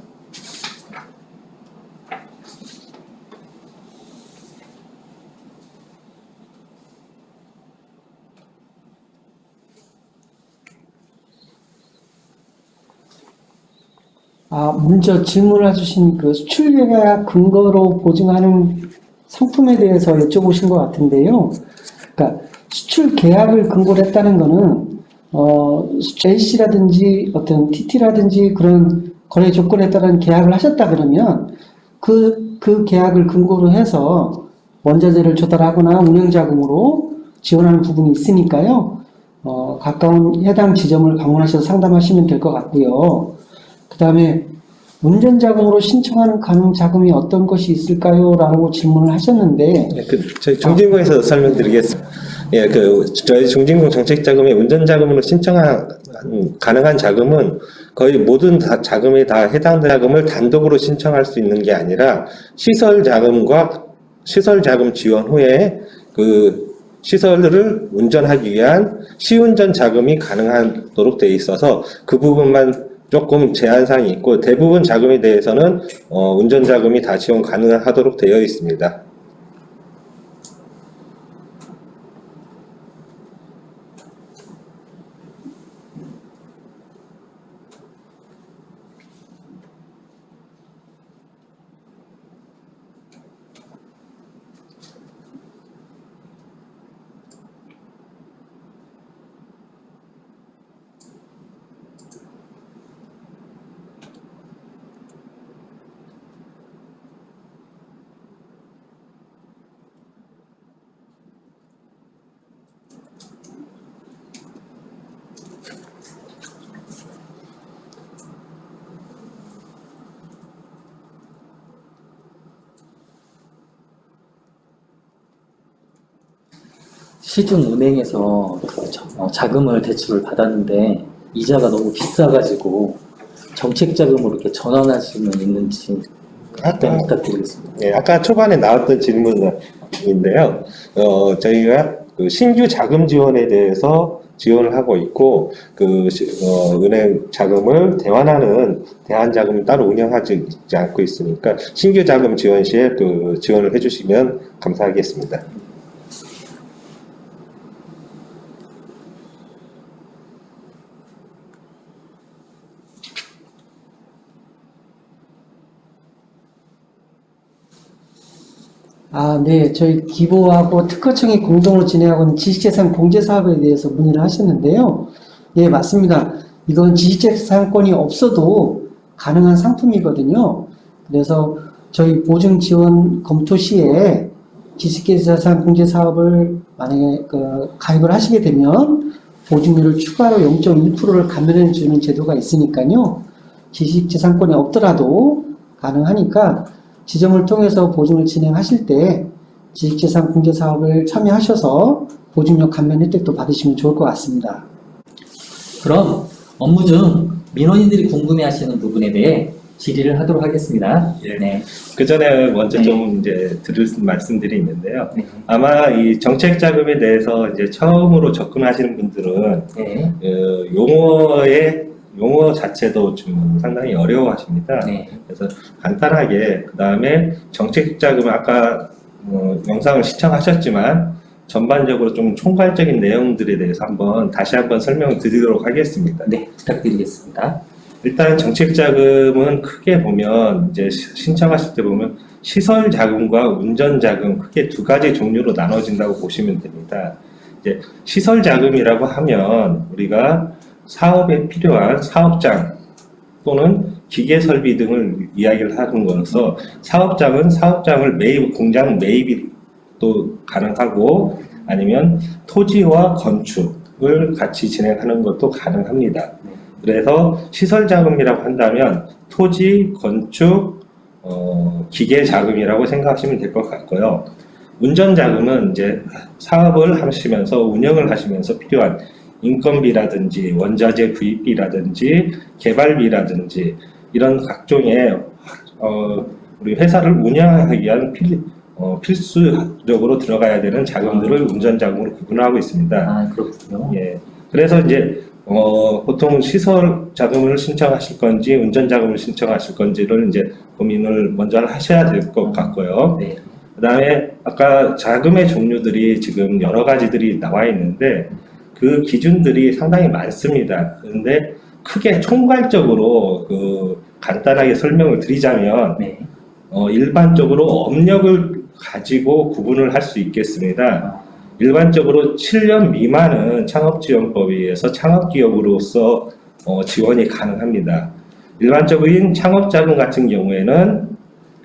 먼저 질문을 해주신 그 수출 계약 근거로 보증하는 상품에 대해서 여쭤보신 것 같은데요. 그러니까 수출 계약을 근거로 했다는 거는 JC라든지 어떤 TT라든지 그런 거래 조건에 따른 계약을 하셨다 그러면 그 계약을 근거로 해서 원자재를 조달하거나 운영자금으로 지원하는 부분이 있으니까요. 가까운 해당 지점을 방문하셔서 상담하시면 될 것 같고요. 그 다음에 운전자금으로 신청하는 가능 자금이 어떤 것이 있을까요? 라고 질문을 하셨는데, 네, 저희 중진공에서 설명드리겠습니다. 예, 저희 중진공 정책자금에 운전자금으로 가능한 자금은 거의 모든 자금에 다 해당되는 자금을 단독으로 신청할 수 있는 게 아니라 시설자금 지원 후에 그 시설을 운전하기 위한 시운전 자금이 가능하도록 되어 있어서 그 부분만 조금 제한사항이 있고 대부분 자금에 대해서는 운전자금이 다 지원 가능하도록 되어 있습니다. 시중은행에서 자금을 대출을 받았는데 이자가 너무 비싸가지고 정책자금으로 이렇게 전환할 수는 있는지 답변 부탁드리겠습니다. 네, 아까 초반에 나왔던 질문인데요. 저희가 그 신규 자금 지원에 대해서 지원을 하고 있고 은행 자금을 대환하는 대한자금을 따로 운영하지 않고 있으니까 신규 자금 지원 시에 지원을 해주시면 감사하겠습니다. 네. 저희 기보하고 특허청이 공동으로 진행하고 있는 지식재산 공제 사업에 대해서 문의를 하셨는데요. 예, 맞습니다. 이건 지식재산권이 없어도 가능한 상품이거든요. 그래서 저희 보증 지원 검토 시에 지식재산 공제 사업을 만약에 가입을 하시게 되면 보증료를 추가로 0.1%를 감면해 주는 제도가 있으니까요. 지식재산권이 없더라도 가능하니까 지점을 통해서 보증을 진행하실 때 지식재산 공제 사업을 참여하셔서 보증료 감면 혜택도 받으시면 좋을 것 같습니다. 그럼 업무 중 민원인들이 궁금해하시는 부분에 대해 질의를 하도록 하겠습니다. 예. 네. 그 전에 먼저 네. 좀 이제 드릴 말씀들이 있는데요. 네. 아마 이 정책 자금에 대해서 이제 처음으로 접근하시는 분들은 네. 용어 자체도 좀 상당히 어려워하십니다. 네. 그래서 간단하게 그 다음에 정책 자금 아까 영상을 시청하셨지만 전반적으로 좀 총괄적인 내용들에 대해서 다시 한번 설명을 드리도록 하겠습니다. 네. 부탁드리겠습니다. 일단 정책 자금은 크게 보면 이제 신청하실 때 보면 시설 자금과 운전 자금 크게 두 가지 종류로 나눠진다고 보시면 됩니다. 이제 시설 자금이라고 하면 우리가 사업에 필요한 사업장 또는 기계 설비 등을 이야기를 하는 거라서 사업장은 사업장을 공장 매입이 또 가능하고 아니면 토지와 건축을 같이 진행하는 것도 가능합니다. 그래서 시설 자금이라고 한다면 토지, 건축, 기계 자금이라고 생각하시면 될 것 같고요. 운전 자금은 이제 사업을 하시면서 운영을 하시면서 필요한 인건비라든지 원자재 구입비라든지 개발비라든지 이런 각종의 우리 회사를 운영하기 위한 필수적으로 들어가야 되는 자금들을 운전 자금으로 구분하고 있습니다. 아, 그렇군요. 예. 그래서 이제 보통 시설 자금을 신청하실 건지 운전 자금을 신청하실 건지를 이제 고민을 먼저 하셔야 될 것 같고요. 네. 그 다음에 아까 자금의 종류들이 지금 여러 가지들이 나와 있는데 그 기준들이 상당히 많습니다. 그런데 크게 총괄적으로 간단하게 설명을 드리자면 네. 일반적으로 업력을 가지고 구분을 할 수 있겠습니다. 일반적으로 7년 미만은 창업지원법에 의해서 창업기업으로서 지원이 가능합니다. 일반적인 창업자금 같은 경우에는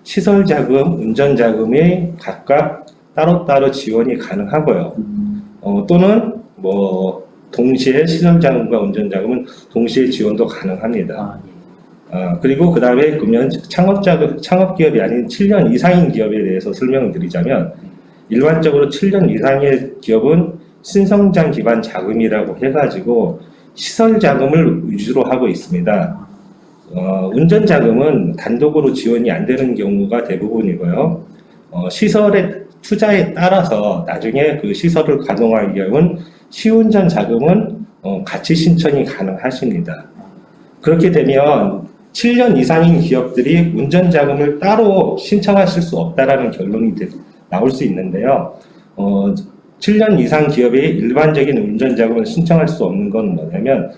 시설자금, 운전자금이 각각 따로따로 지원이 가능하고요. 또는 동시에 시설자금과 운전자금은 동시에 지원도 가능합니다. 아, 예. 그리고 그 다음에 그러면 창업기업이 아닌 7년 이상인 기업에 대해서 설명을 드리자면 일반적으로 7년 이상의 기업은 신성장 기반 자금이라고 해가지고 시설 자금을 위주로 하고 있습니다. 운전 자금은 단독으로 지원이 안 되는 경우가 대부분이고요. 시설의 투자에 따라서 나중에 그 시설을 가동하기 위한 시운전 자금은 같이 신청이 가능하십니다. 그렇게 되면 7년 이상인 기업들이 운전 자금을 따로 신청하실 수 없다라는 결론이 나올 수 있는데요. 7년 이상 기업의 일반적인 운전 자금을 신청할 수 없는 건 뭐냐면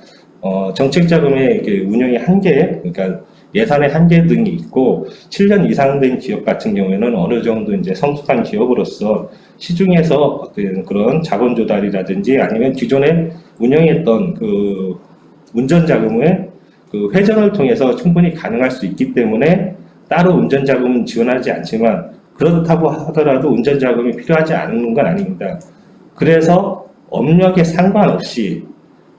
정책 자금의 운영의 한계, 그러니까 예산의 한계 등이 있고 7년 이상 된 기업 같은 경우에는 어느 정도 이제 성숙한 기업으로서 시중에서 어떤 그런 자본 조달이라든지 아니면 기존에 운영했던 그 운전 자금의 그 회전을 통해서 충분히 가능할 수 있기 때문에 따로 운전 자금은 지원하지 않지만 그렇다고 하더라도 운전 자금이 필요하지 않은 건 아닙니다. 그래서 업력에 상관없이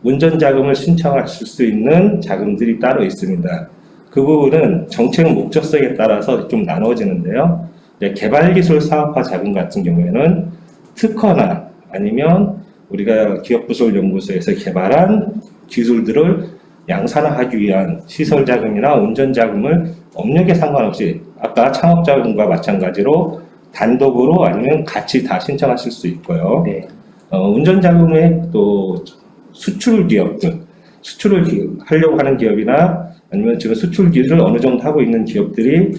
운전 자금을 신청하실 수 있는 자금들이 따로 있습니다. 그 부분은 정책 목적성에 따라서 좀 나눠지는데요. 개발기술 사업화 자금 같은 경우에는 특허나 아니면 우리가 기업부설연구소에서 개발한 기술들을 양산화하기 위한 시설 자금이나 운전 자금을 업력에 상관없이 아까 창업 자금과 마찬가지로 단독으로 아니면 같이 다 신청하실 수 있고요. 네. 운전 자금에 또 수출 기업들, 수출을 하려고 하는 기업이나 아니면 지금 수출 기술을 어느 정도 하고 있는 기업들이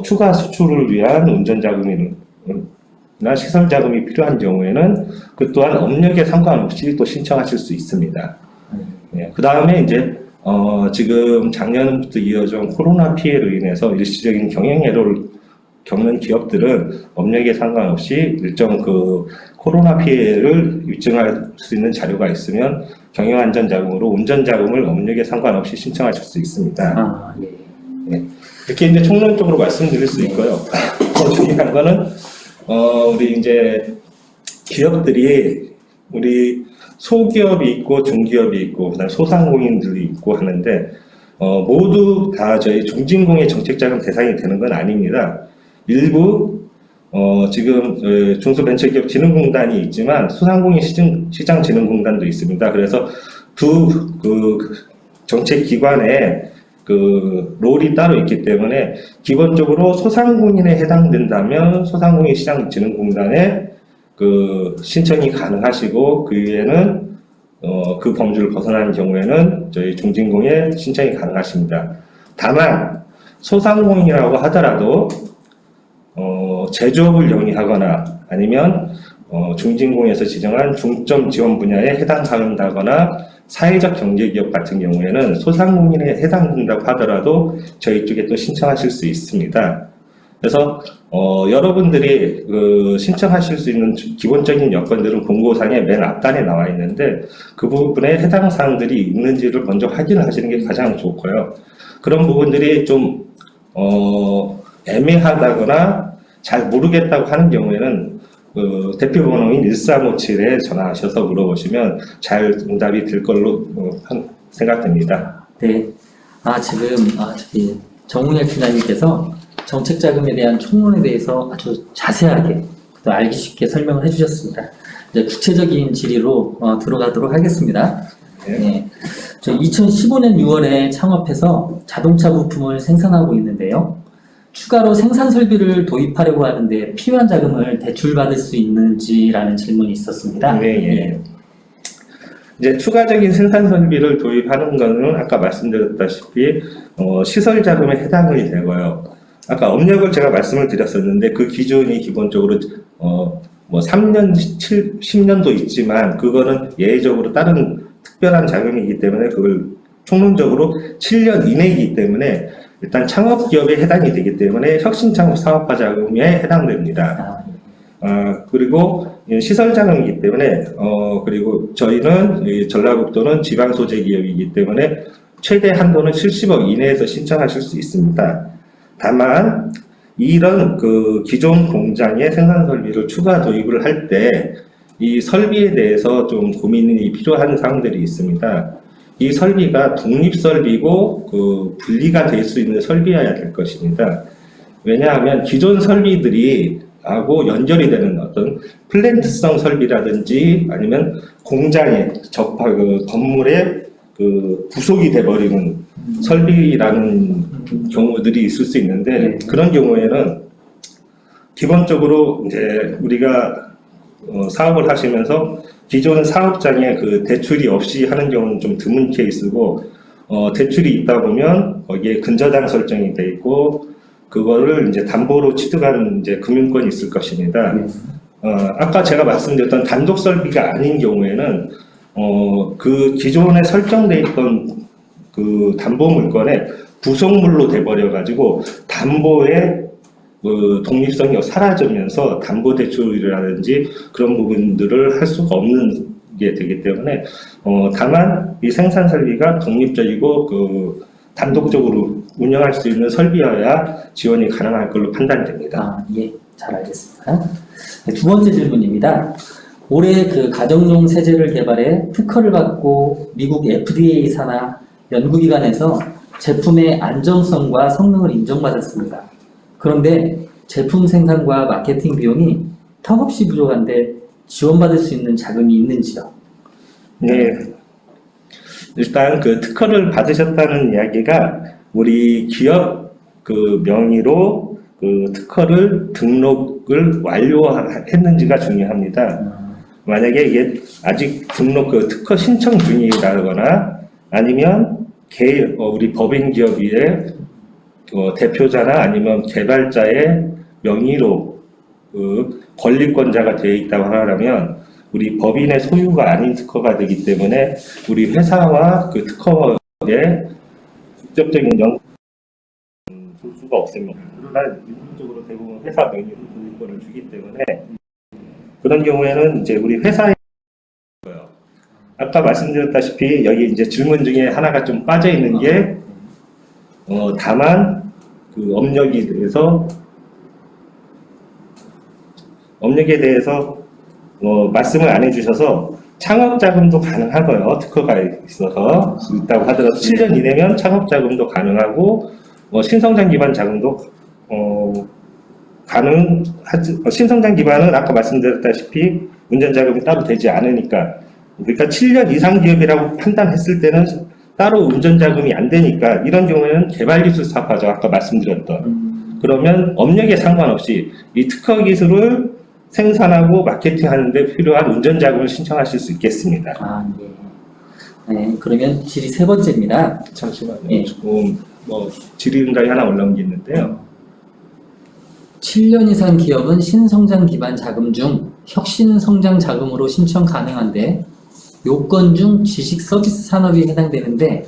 추가 수출을 위한 운전 자금이나 시설 자금이 필요한 경우에는 그 또한 업력에 상관없이 또 신청하실 수 있습니다. 네, 그 다음에 이제 지금 작년부터 이어진 코로나 피해로 인해서 일시적인 경영애로를 겪는 기업들은 업력에 상관없이 일정 그 코로나 피해를 입증할 수 있는 자료가 있으면 경영안전자금으로 운전자금을 업력에 상관없이 신청하실 수 있습니다. 아, 예. 네, 이렇게 이제 총론적으로 말씀드릴 수 있고요. 중요한 거는 우리 이제 기업들이 우리 소기업이 있고 중기업이 있고 그다음 소상공인들이 있고 하는데 모두 다 저희 중진공의 정책자금 대상이 되는 건 아닙니다. 일부 지금 중소벤처기업진흥공단이 있지만 소상공인시장진흥공단도 있습니다. 그래서 두 정책기관에 롤이 따로 있기 때문에 기본적으로 소상공인에 해당된다면 소상공인시장진흥공단에 신청이 가능하시고 그 이외에는 그 범주를 벗어나는 경우에는 저희 중진공에 신청이 가능하십니다. 다만 소상공인이라고 하더라도 제조업을 영위하거나 아니면 중진공에서 지정한 중점 지원 분야에 해당한다거나 사회적 경제기업 같은 경우에는 소상공인에 해당된다고 하더라도 저희 쪽에 또 신청하실 수 있습니다. 그래서 여러분들이 신청하실 수 있는 기본적인 여건들은 공고상의 맨 앞단에 나와 있는데 그 부분에 해당 사항들이 있는지를 먼저 확인을 하시는 게 가장 좋고요. 그런 부분들이 좀 애매하다거나 잘 모르겠다고 하는 경우에는 대표 번호인 1357에 전화하셔서 물어보시면 잘 응답이 될 걸로 생각됩니다. 네. 지금 저기 정운열 팀장님께서 정책자금에 대한 총론에 대해서 아주 자세하게 또 알기 쉽게 설명을 해주셨습니다. 이제 구체적인 질의로 들어가도록 하겠습니다. 네. 저 2015년 6월에 창업해서 자동차 부품을 생산하고 있는데요. 추가로 생산 설비를 도입하려고 하는데 필요한 자금을 대출받을 수 있는지라는 질문이 있었습니다. 네. 이제 추가적인 생산 설비를 도입하는 것은 아까 말씀드렸다시피 시설 자금에 해당이 되고요. 아까 업력을 제가 말씀을 드렸었는데 그 기준이 기본적으로 3년, 10년도 있지만 그거는 예외적으로 다른 특별한 자금이기 때문에 그걸 총론적으로 7년 이내이기 때문에 일단 창업기업에 해당이 되기 때문에 혁신창업 사업화 자금에 해당됩니다. 그리고 시설 자금이기 때문에 그리고 저희는 전라북도는 지방 소재 기업이기 때문에 최대 한도는 70억 이내에서 신청하실 수 있습니다. 다만 이런 기존 공장의 생산 설비를 추가 도입을 할 때 이 설비에 대해서 좀 고민이 필요한 사항들이 있습니다. 이 설비가 독립 설비고 분리가 될 수 있는 설비여야 될 것입니다. 왜냐하면 기존 설비들이 하고 연결이 되는 어떤 플랜트성 설비라든지 아니면 공장에 건물에 부속이 돼버리는 설비라는 경우들이 있을 수 있는데 그런 경우에는 기본적으로 이제 우리가 사업을 하시면서 기존 사업장에 대출이 없이 하는 경우는 좀 드문 케이스고 대출이 있다 보면 거기에 근저당 설정이 돼 있고 그거를 이제 담보로 취득하는 이제 금융권이 있을 것입니다. 아까 제가 말씀드렸던 단독 설비가 아닌 경우에는 그 기존에 설정돼 있던 담보 물건에 부속물로 돼버려 가지고 담보의 독립성이 사라지면서 담보대출이라든지 그런 부분들을 할 수가 없는 게 되기 때문에 다만 이 생산 설비가 독립적이고 단독적으로 운영할 수 있는 설비여야 지원이 가능할 걸로 판단됩니다. 예, 잘 알겠습니다. 두 번째 질문입니다. 올해 가정용 세제를 개발해 특허를 받고 미국 FDA 산하 연구기관에서 제품의 안정성과 성능을 인정받았습니다. 그런데 제품 생산과 마케팅 비용이 턱없이 부족한데 지원받을 수 있는 자금이 있는지요? 네. 일단 특허를 받으셨다는 이야기가 우리 기업 명의로 특허를 등록을 완료했는지가 중요합니다. 만약에 이게 아직 특허 신청 중이라거나 아니면 우리 법인 기업의 대표자나 아니면 개발자의 명의로 권리권자가 되어 있다고 하려면 우리 법인의 소유가 아닌 특허가 되기 때문에 우리 회사와 특허에 직접적인 연관을 볼 수가 없습니다. 그러나 일반적으로 대부분 회사 명의로 소유권을 주기 때문에 그런 경우에는 이제 우리 회사에 아까 말씀드렸다시피 여기 이제 질문 중에 하나가 좀 빠져 있는 게 다만 업력에 대해서 말씀을 안 해주셔서 창업자금도 가능하고요. 특허가 있다고 하더라도 7년 이내면 창업자금도 가능하고 신성장 기반 자금도 가능하지, 신성장 기반은 아까 말씀드렸다시피 운전자금이 따로 되지 않으니까, 그러니까 7년 이상 기업이라고 판단했을 때는 따로 운전자금이 안 되니까 이런 경우에는 개발기술 사업화죠. 아까 말씀드렸던. 그러면 업력에 상관없이 이 특허 기술을 생산하고 마케팅하는 데 필요한 운전자금을 신청하실 수 있겠습니다. 아, 예. 네, 그러면 질의 세 번째입니다. 잠시만요. 예. 조금 질의응답이 하나 올라온 게 있는데요. 7년 이상 기업은 신성장 기반 자금 중 혁신 성장 자금으로 신청 가능한데 요건 중 지식 서비스 산업이 해당되는데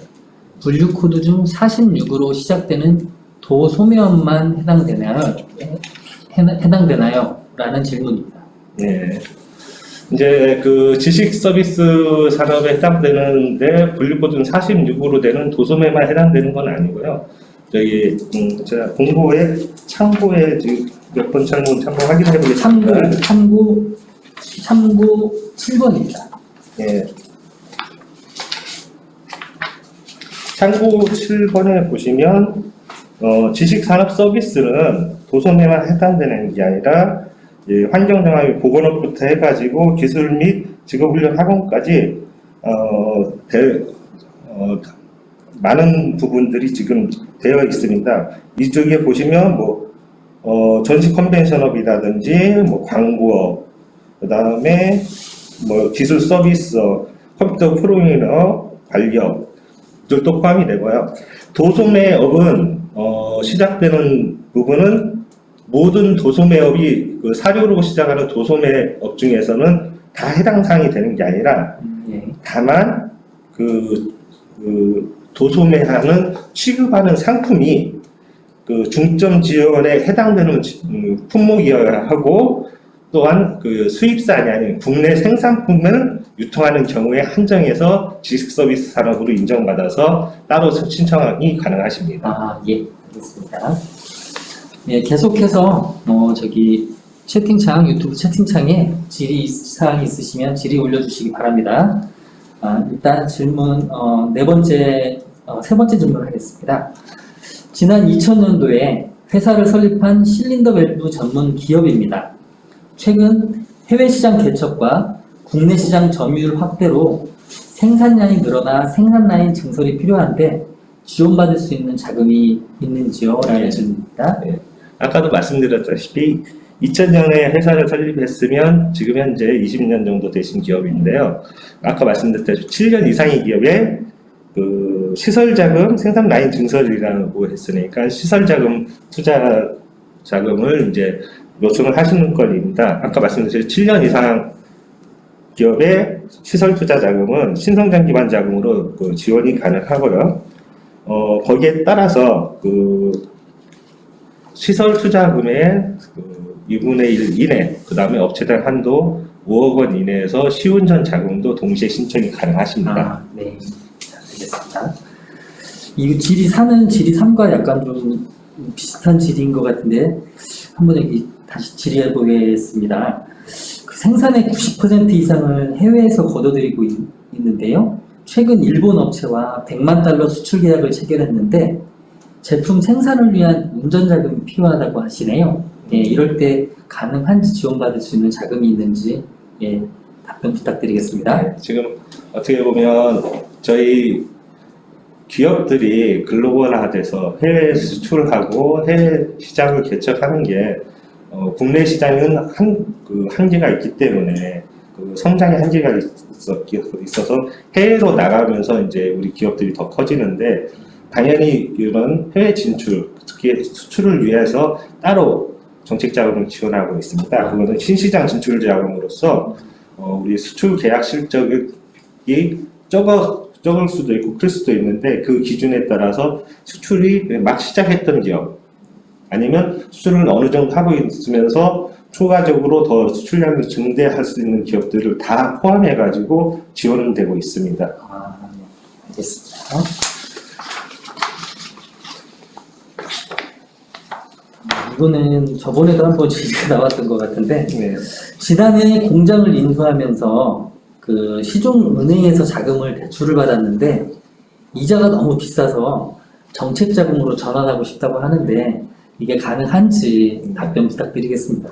분류 코드 중 46으로 시작되는 도소매업만 해당되나요? 라는 질문입니다. 네. 이제 그 지식 서비스 산업에 해당되는데 분류코드는 46으로 되는 도소매만 해당되는 건 아니고요. 저기 제가 공고에 참고에 지금 몇 번 참고 확인해 보겠습니다. 참고 7번입니다. 예. 참고 7번에 보시면 지식산업 서비스는 도소매만 해당되는 게 아니라 환경정화 및 보건업부터 해가지고 기술 및 직업훈련 학원까지 많은 부분들이 지금 되어 있습니다. 이쪽에 보시면 전시 컨벤션업이라든지 광고업, 그 다음에 기술 서비스업, 컴퓨터 프로그래머, 관리업들도 포함이 되고요. 도소매업은 시작되는 부분은 모든 도소매업이 그 사료로 시작하는 도소매업 중에서는 다 해당 사항이 되는 게 아니라 다만 그 도소매하는 취급하는 상품이 그 중점 지원에 해당되는 품목이어야 하고 또한 그 수입산이 아닌 국내 생산품을 유통하는 경우에 한정해서 지식 서비스 산업으로 인정받아서 따로 신청이 가능하십니다. 아, 예, 알겠습니다. 예, 계속해서 채팅창, 유튜브 채팅창에 질의 사항이 있으시면 질의 올려주시기 바랍니다. 일단 질문 세 번째 질문을 하겠습니다. 지난 2000년도에 회사를 설립한 실린더 밸브 전문 기업입니다. 최근 해외 시장 개척과 국내 시장 점유율 확대로 생산량이 늘어나 생산 라인 증설이 필요한데 지원받을 수 있는 자금이 있는지요? 라는 질문입니다. 네. 아까도 말씀드렸다시피 2000년에 회사를 설립했으면 지금 현재 20년 정도 되신 기업인데요. 아까 말씀드렸다시피 7년 이상의 기업에 그 시설자금 생산 라인 증설이라고 했으니까 시설자금 투자 자금을 이제 요청을 하시는 건입니다. 아까 말씀드린 7년 이상 기업의 시설 투자 자금은 신성장 기반 자금으로 그 지원이 가능하고요. 거기에 따라서 그 시설 투자금의 2분의 1 이내, 그 다음에 업체당 한도 5억 원 이내에서 시운전 자금도 동시에 신청이 가능하십니다. 네. 알겠습니다. 이 질의 4는 질의 3과 약간 좀 비슷한 질의인 것 같은데 한번 여기 다시 질의해 보겠습니다. 그 생산의 90% 이상을 해외에서 거둬들이고 있는데요. 최근 일본 업체와 100만 달러 수출 계약을 체결했는데 제품 생산을 위한 운전 자금이 필요하다고 하시네요. 예, 이럴 때 가능한지 지원받을 수 있는 자금이 있는지 답변 부탁드리겠습니다. 네, 지금 어떻게 보면 저희 기업들이 글로벌화돼서 해외 수출을 하고 해외 시장을 개척하는 게 국내 시장은 한계가 있기 때문에 그 성장의 한계가 있어서 해외로 나가면서 이제 우리 기업들이 더 커지는데 당연히 이런 해외 진출, 특히 수출을 위해서 따로 정책 자금을 지원하고 있습니다. 그것은 신시장 진출 자금으로서 우리 수출 계약 실적이 적을 수도 있고 클 수도 있는데 그 기준에 따라서 수출이 막 시작했던 기업 아니면 수출을 어느 정도 하고 있으면서 추가적으로 더 수출량을 증대할 수 있는 기업들을 다 포함해 가지고 지원은 되고 있습니다. 네. 알겠습니다. 이거는 저번에도 한번 질의가 나왔던 것 같은데 네. 지난해 공장을 인수하면서 그 시중은행에서 자금을 대출을 받았는데 이자가 너무 비싸서 정책 자금으로 전환하고 싶다고 하는데 이게 가능한지 답변 부탁드리겠습니다.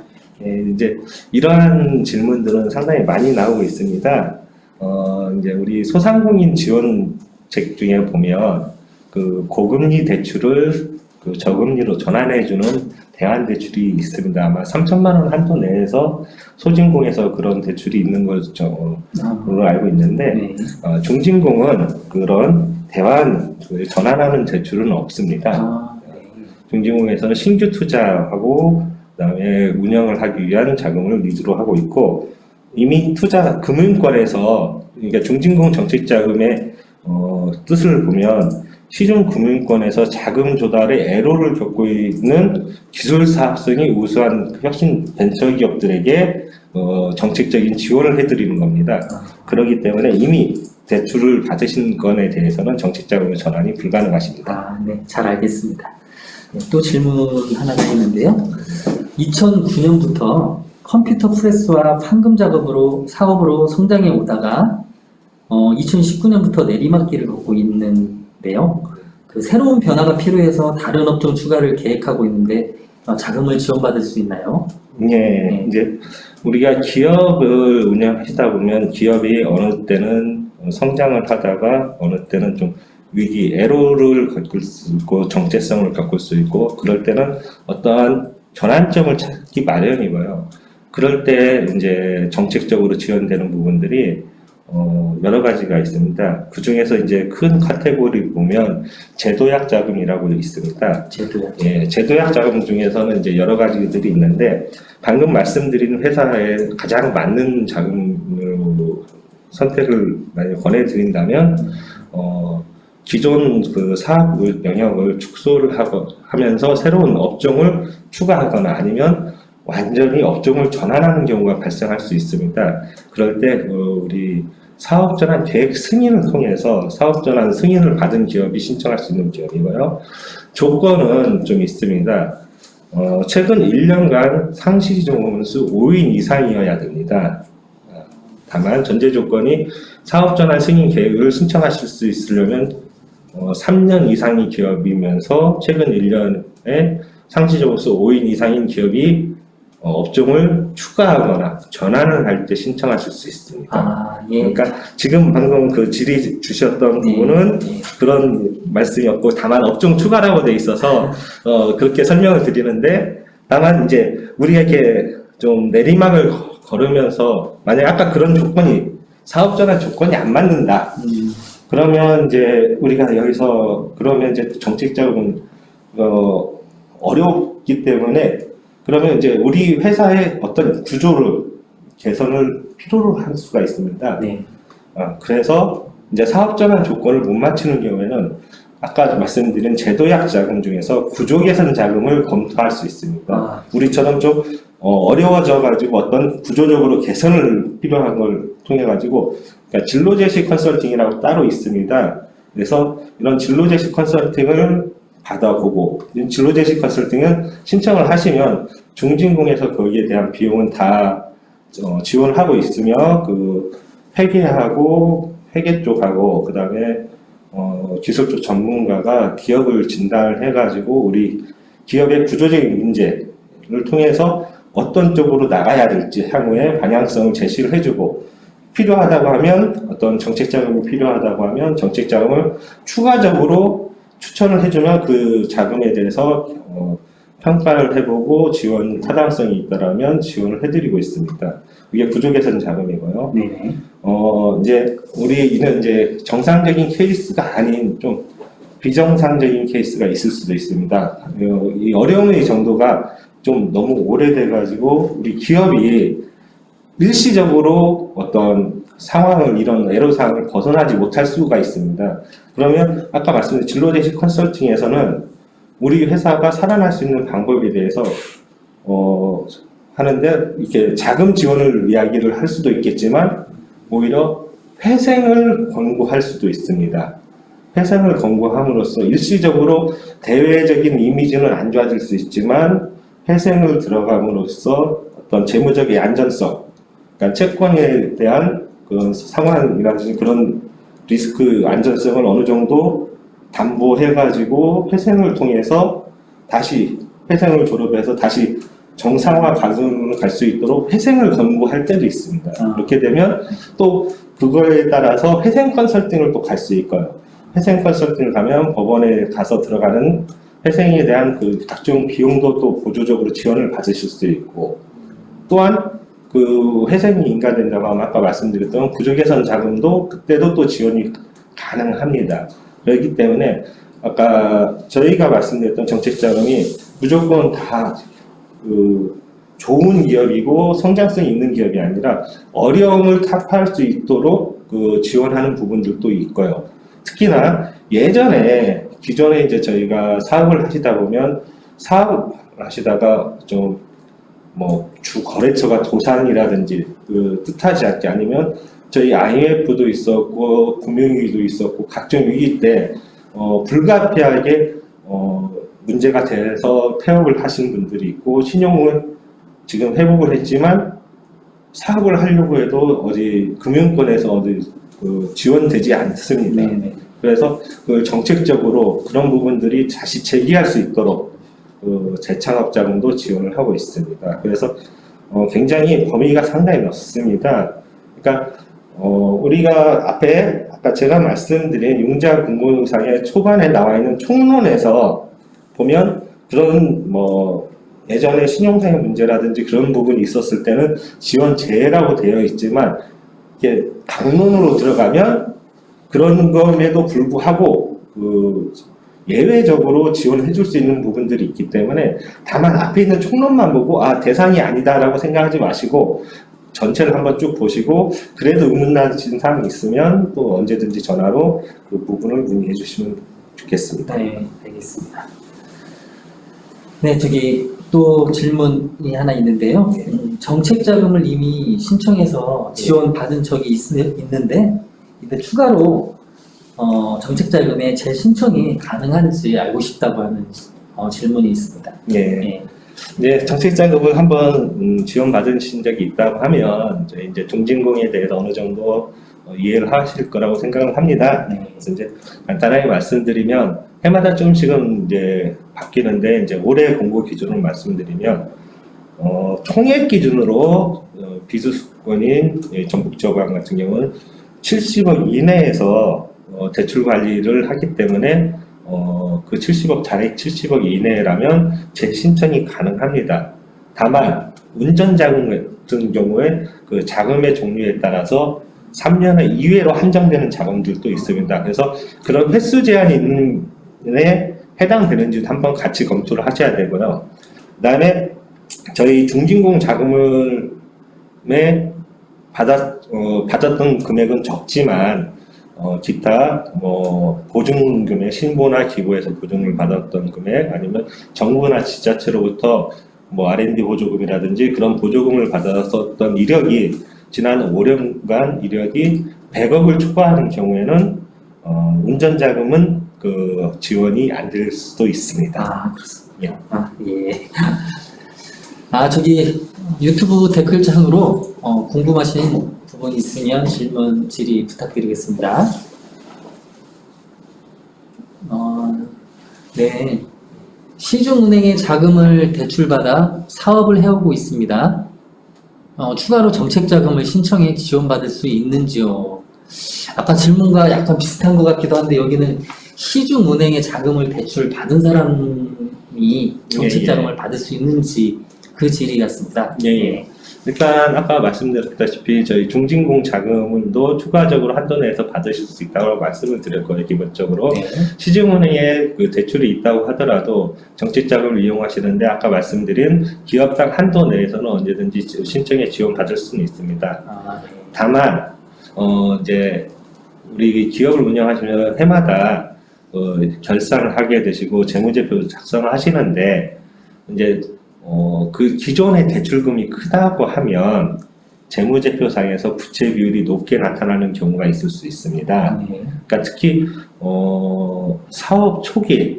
이제 이러한 질문들은 상당히 많이 나오고 있습니다. 이제 우리 소상공인 지원책 중에 보면 그 고금리 대출을 그 저금리로 전환해주는 대안대출이 있습니다. 아마 3천만 원 한도 내에서 소진공에서 그런 대출이 있는 걸로 알고 있는데, 네. 중진공은 그런 대안 전환하는 대출은 없습니다. 아, 네. 중진공에서는 신규 투자하고 그다음에 운영을 하기 위한 자금을 위주로 하고 있고, 이미 투자 금융권에서, 그러니까 중진공 정책자금의 뜻을 보면 시중 금융권에서 자금 조달에 애로를 겪고 있는 기술 사업성이 우수한 혁신 벤처 기업들에게 정책적인 지원을 해드리는 겁니다. 그렇기 때문에 이미 대출을 받으신 건에 대해서는 정책자금의 전환이 불가능하십니다. 아, 네. 잘 알겠습니다. 네, 또 질문 하나가 있는데요. 2009년부터 컴퓨터 프레스와 판금 작업으로 사업으로 성장해 오다가 2019년부터 내리막길을 걷고 있는데요. 그 새로운 변화가 필요해서 다른 업종 추가를 계획하고 있는데 자금을 지원받을 수 있나요? 예, 이제 우리가 기업을 운영하시다 보면 기업이 어느 때는 성장을 하다가 어느 때는 좀 위기, 애로를 겪을 수 있고 정체성을 겪을 수 있고 그럴 때는 어떠한 전환점을 찾기 마련이고요. 그럴 때 이제 정책적으로 지원되는 부분들이 여러 가지가 있습니다. 그 중에서 이제 큰 카테고리 보면 제도약 자금이라고 있습니다. 제도요. 예, 제도약 자금 중에서는 이제 여러 가지들이 있는데 방금 말씀드린 회사에 가장 맞는 자금으로 선택을 만약 권해드린다면 기존 그 사업 영역을 축소를 하면서 새로운 업종을 추가하거나 아니면 완전히 업종을 전환하는 경우가 발생할 수 있습니다. 그럴 때 우리 사업전환 계획 승인을 통해서 사업전환 승인을 받은 기업이 신청할 수 있는 기업이고요. 조건은 좀 있습니다. 최근 1년간 상시 종업원수 5인 이상이어야 됩니다. 다만 전제 조건이 사업전환 승인 계획을 신청하실 수 있으려면 3년 이상의 기업이면서 최근 1년에 상시 종업원수 5인 이상인 기업이 업종을 추가하거나 전환을 할 때 신청하실 수 있습니다. 아, 예. 그러니까 지금 방금 그 질의 주셨던 네, 부분은 네. 그런 말씀이 없고 다만 업종 추가라고 돼 있어서 그렇게 설명을 드리는데 다만 이제 우리가 이렇게 좀 내리막을 걸으면서 만약 아까 그런 조건이 사업 전환 조건이 안 맞는다. 그러면 이제 우리가 여기서 그러면 이제 정책자금은 어렵기 때문에 그러면 이제 우리 회사의 어떤 구조를 개선을 필요로 할 수가 있습니다. 네. 그래서 이제 사업 전환 조건을 못 맞추는 경우에는 아까 말씀드린 제도약 자금 중에서 구조 개선 자금을 검토할 수 있습니다. 우리처럼 좀 어려워져 가지고 어떤 구조적으로 개선을 필요한 걸 통해 가지고 그러니까 진로 제시 컨설팅이라고 따로 있습니다. 그래서 이런 진로 제시 컨설팅을 받아보고 진로 제시 컨설팅은 신청을 하시면 중진공에서 거기에 대한 비용은 다 지원하고 있으며 그 회계하고 회계 쪽하고 그 다음에 기술 쪽 전문가가 기업을 진단을 해가지고 우리 기업의 구조적인 문제를 통해서 어떤 쪽으로 나가야 될지 향후에 방향성을 제시를 해주고 필요하다고 하면 어떤 정책 자금이 필요하다고 하면 정책 자금을 추가적으로 추천을 해주면 그 자금에 대해서 평가를 해보고 지원 타당성이 있다라면 지원을 해드리고 있습니다. 이게 구조 개선 자금이고요. 네. 이제 우리는 이제 정상적인 케이스가 아닌 좀 비정상적인 케이스가 있을 수도 있습니다. 이 어려움의 정도가 좀 너무 오래돼가지고 우리 기업이 일시적으로 어떤 상황을 이런 애로사항을 벗어나지 못할 수가 있습니다. 그러면 아까 말씀드린 진로제시 컨설팅에서는 우리 회사가 살아날 수 있는 방법에 대해서 하는데 이렇게 자금 지원을 이야기를 할 수도 있겠지만 오히려 회생을 권고할 수도 있습니다. 회생을 권고함으로써 일시적으로 대외적인 이미지는 안 좋아질 수 있지만 회생을 들어감으로써 어떤 재무적인 안전성, 그러니까 채권에 대한 그런 상환이라든지 그런 리스크 안전성을 어느 정도 담보해가지고 회생을 통해서 다시 회생을 졸업해서 다시 정상화 과정을 갈 수 있도록 회생을 권고할 때도 있습니다. 그렇게 되면 또 그거에 따라서 회생 컨설팅을 또 갈 수 있고요. 회생 컨설팅을 가면 법원에 가서 들어가는 회생에 대한 그 각종 비용도 또 보조적으로 지원을 받으실 수 있고, 또한 그 회생이 인가된다고 하면 아까 말씀드렸던 구조개선 자금도 그때도 또 지원이 가능합니다. 그렇기 때문에 아까 저희가 말씀드렸던 정책자금이 무조건 다 그 좋은 기업이고 성장성 있는 기업이 아니라 어려움을 타파할 수 있도록 그 지원하는 부분들도 있고요. 특히나 예전에 기존에 이제 저희가 사업을 하시다 보면 사업을 하시다가 좀 뭐 주 거래처가 도산이라든지 그 뜻하지 않게, 아니면 저희 IMF도 있었고 금융위기도 있었고 각종 위기 때 불가피하게 문제가 돼서 폐업을 하신 분들이 있고, 신용은 지금 회복을 했지만 사업을 하려고 해도 어디 금융권에서 어디 그 지원되지 않습니다. 네네. 그래서 그 정책적으로 그런 부분들이 다시 재기할 수 있도록 그 재창업 자금도 지원을 하고 있습니다. 그래서 굉장히 범위가 상당히 넓습니다. 그러니까 우리가 앞에 아까 제가 말씀드린 융자 공고상의 초반에 나와 있는 총론에서 보면 그런 뭐 예전에 신용상의 문제라든지 그런 부분이 있었을 때는 지원 제외라고 되어 있지만, 이게 당론으로 들어가면 그런 것에도 불구하고 그 예외적으로 지원해 줄 수 있는 부분들이 있기 때문에, 다만 앞에 있는 총론만 보고 대상이 아니다라고 생각하지 마시고 전체를 한번 쭉 보시고, 그래도 의문나신 사항이 있으면 또 언제든지 전화로 그 부분을 문의해 주시면 좋겠습니다. 네, 알겠습니다. 네, 저기 또 질문이 하나 있는데요. 정책 자금을 이미 신청해서 지원 받은 적이 있는데 추가로 정책 자금에 재신청이 가능한지 알고 싶다고 하는 질문이 있습니다. 네. 네, 정책 자금을 한번 지원받으신 적이 있다고 하면 저희 이제 중진공에 대해서 어느 정도 이해를 하실 거라고 생각을 합니다. 네. 그래서 이제 간단하게 말씀드리면 해마다 조금씩은 이제 바뀌는데, 이제 올해 공고 기준을 말씀드리면 총액 기준으로 비수수권인 전북저감 같은 경우는 70억 이내에서 대출 관리를 하기 때문에 그 70억, 잔액 70억 이내라면 재신청이 가능합니다. 다만 운전자금 같은 경우에 그 자금의 종류에 따라서 3년 이외로 한정되는 자금들도 있습니다. 그래서 그런 횟수 제한이 있는 에 해당되는지 한번 같이 검토를 하셔야 되고요. 그 다음에 저희 중진공 자금을 받았던 금액은 적지만 기타 뭐 보증금액, 신고나 기부해서 보증을 받았던 금액, 아니면 정부나 지자체로부터 뭐 R&D 보조금이라든지 그런 보조금을 받았었던 이력이 지난 5년간 이력이 100억을 초과하는 경우에는 운전자금은 그 지원이 안 될 수도 있습니다. 그렇습니다. 예. 저기 유튜브 댓글창으로 궁금하신 부분이 있으면 질문 질의 부탁드리겠습니다. 네. 시중은행의 자금을 대출받아 사업을 해오고 있습니다. 추가로 정책자금을 신청해 지원받을 수 있는지요? 아까 질문과 약간 비슷한 것 같기도 한데, 여기는 시중은행의 자금을 대출받은 사람이 정책자금을 받을 수 있는지 그 질의 같습니다. 예. 일단 아까 말씀드렸다시피 저희 중진공 자금도 추가적으로 한도 내에서 받으실 수 있다고 말씀을 드렸고요. 기본적으로 네. 시중은행에 그 대출이 있다고 하더라도 정책자금을 이용하시는데, 아까 말씀드린 기업당 한도 내에서는 언제든지 신청에 지원받을 수는 있습니다. 네. 다만 이제 우리 기업을 운영하시면 해마다 결산을 하게 되시고 재무제표 작성을 하시는데, 이제 그 기존의 대출금이 크다고 하면 재무제표상에서 부채 비율이 높게 나타나는 경우가 있을 수 있습니다. 네. 그러니까 특히 사업 초기에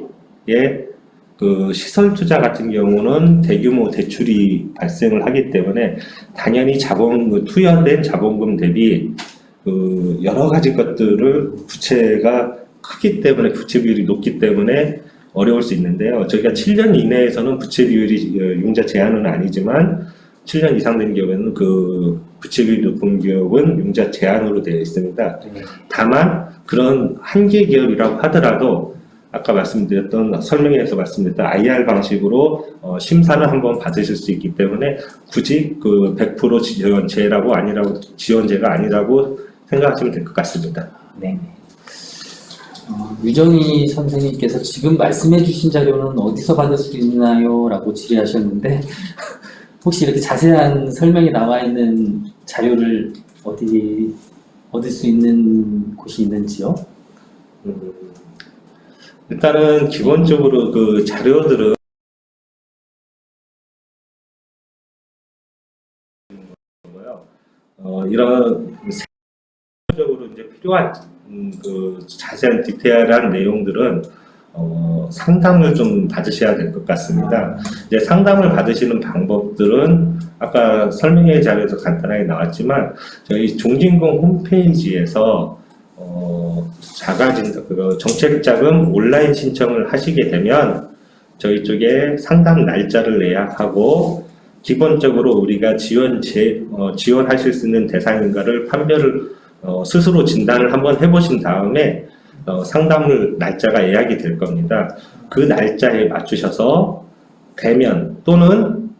그 시설 투자 같은 경우는 대규모 대출이 발생을 하기 때문에 당연히 투여된 자본금 대비 그 여러 가지 것들을 부채가 크기 때문에, 부채 비율이 높기 때문에 어려울 수 있는데요. 저희가 7년 이내에서는 부채 비율이 융자 제한은 아니지만 7년 이상 된 경우에는 그 부채 비율이 높은 기업은 융자 제한으로 되어 있습니다. 다만 그런 한계 기업이라고 하더라도 아까 말씀드렸던 설명에서 말씀드렸던 IR 방식으로 심사는 한번 받으실 수 있기 때문에 굳이 그 100% 지원제라고 아니라고 지원제가 아니라고 생각하시면 될 것 같습니다. 네. 유정희 선생님께서 지금 말씀해 주신 자료는 어디서 받을 수 있나요? 라고 질의하셨는데 혹시 이렇게 자세한 설명이 나와 있는 자료를 어디 얻을 수 있는 곳이 있는지요? 일단은 기본적으로 그 자료들은 이런 세부적으로 이제 필요한 그 자세한 디테일한 내용들은 상담을 좀 받으셔야 될 것 같습니다. 이제 상담을 받으시는 방법들은 아까 설명회 자료에서 간단하게 나왔지만 저희 종진공 홈페이지에서 정책자금 온라인 신청을 하시게 되면 저희 쪽에 상담 날짜를 예약하고 기본적으로 우리가 지원하실 수 있는 대상인가를 판별을 스스로 진단을 한번 해보신 다음에 상담을 날짜가 예약이 될 겁니다. 그 날짜에 맞추셔서 대면 또는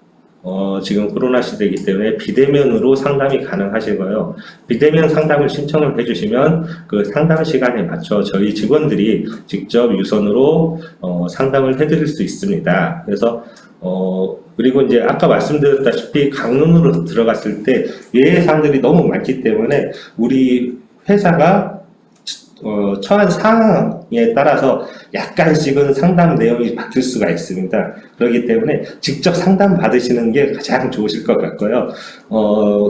지금 코로나 시대이기 때문에 비대면으로 상담이 가능하시고요. 비대면 상담을 신청을 해주시면 그 상담 시간에 맞춰 저희 직원들이 직접 유선으로 상담을 해드릴 수 있습니다. 그래서 그리고 이제 아까 말씀드렸다시피 강론으로 들어갔을 때 예외사항들이 너무 많기 때문에 우리 회사가 처한 상황에 따라서 약간씩은 상담 내용이 바뀔 수가 있습니다. 그렇기 때문에 직접 상담 받으시는 게 가장 좋으실 것 같고요.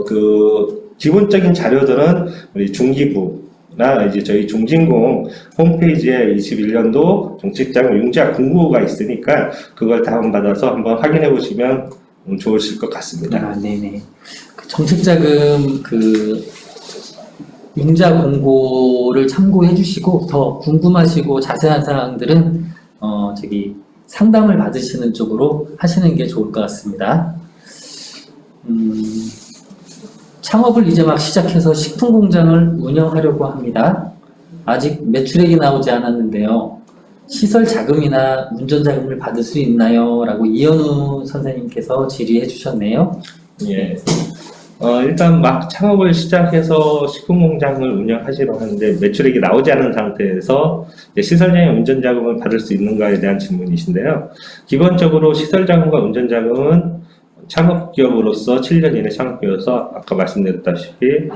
그 기본적인 자료들은 우리 중기부나 이제 저희 종진공 홈페이지에 21년도 정책자금 융자 공고가 있으니까 그걸 다운받아서 한번 확인해 보시면 좋으실 것 같습니다. 네네. 정책자금 융자 공고를 참고해 주시고 더 궁금하시고 자세한 사항들은 상담을 받으시는 쪽으로 하시는 게 좋을 것 같습니다. 창업을 이제 막 시작해서 식품 공장을 운영하려고 합니다. 아직 매출액이 나오지 않았는데요. 시설 자금이나 운전 자금을 받을 수 있나요? 라고 이현우 선생님께서 질의해 주셨네요. 예. 일단 막 창업을 시작해서 식품공장을 운영하시려 하는데 매출액이 나오지 않은 상태에서 시설자금 운전자금을 받을 수 있는가에 대한 질문이신데요. 기본적으로 시설자금과 운전자금은 창업기업으로서 7년 이내 창업기업으로서 아까 말씀드렸다시피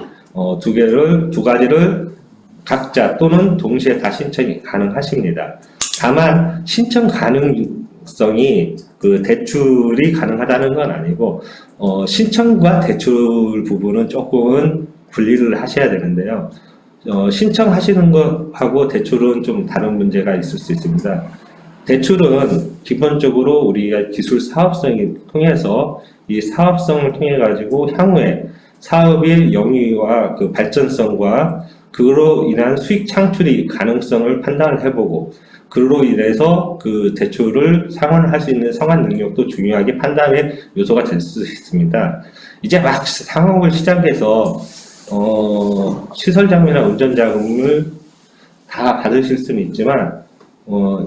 두 가지를 각자 또는 동시에 다 신청이 가능하십니다. 다만 신청 가능성이 그 대출이 가능하다는 건 아니고 신청과 대출 부분은 조금은 분리를 하셔야 되는데요. 신청하시는 것하고 대출은 좀 다른 문제가 있을 수 있습니다. 대출은 기본적으로 우리가 기술 사업성이 통해서 이 사업성을 통해 가지고 향후에 사업의 영위와 그 발전성과 그로 인한 수익 창출이 가능성을 판단을 해보고 그로 인해서 그 대출을 상환할 수 있는 상환 능력도 중요하게 판단의 요소가 될 수 있습니다. 이제 막 상업을 시작해서 시설자금이나 운전자금을 다 받으실 수는 있지만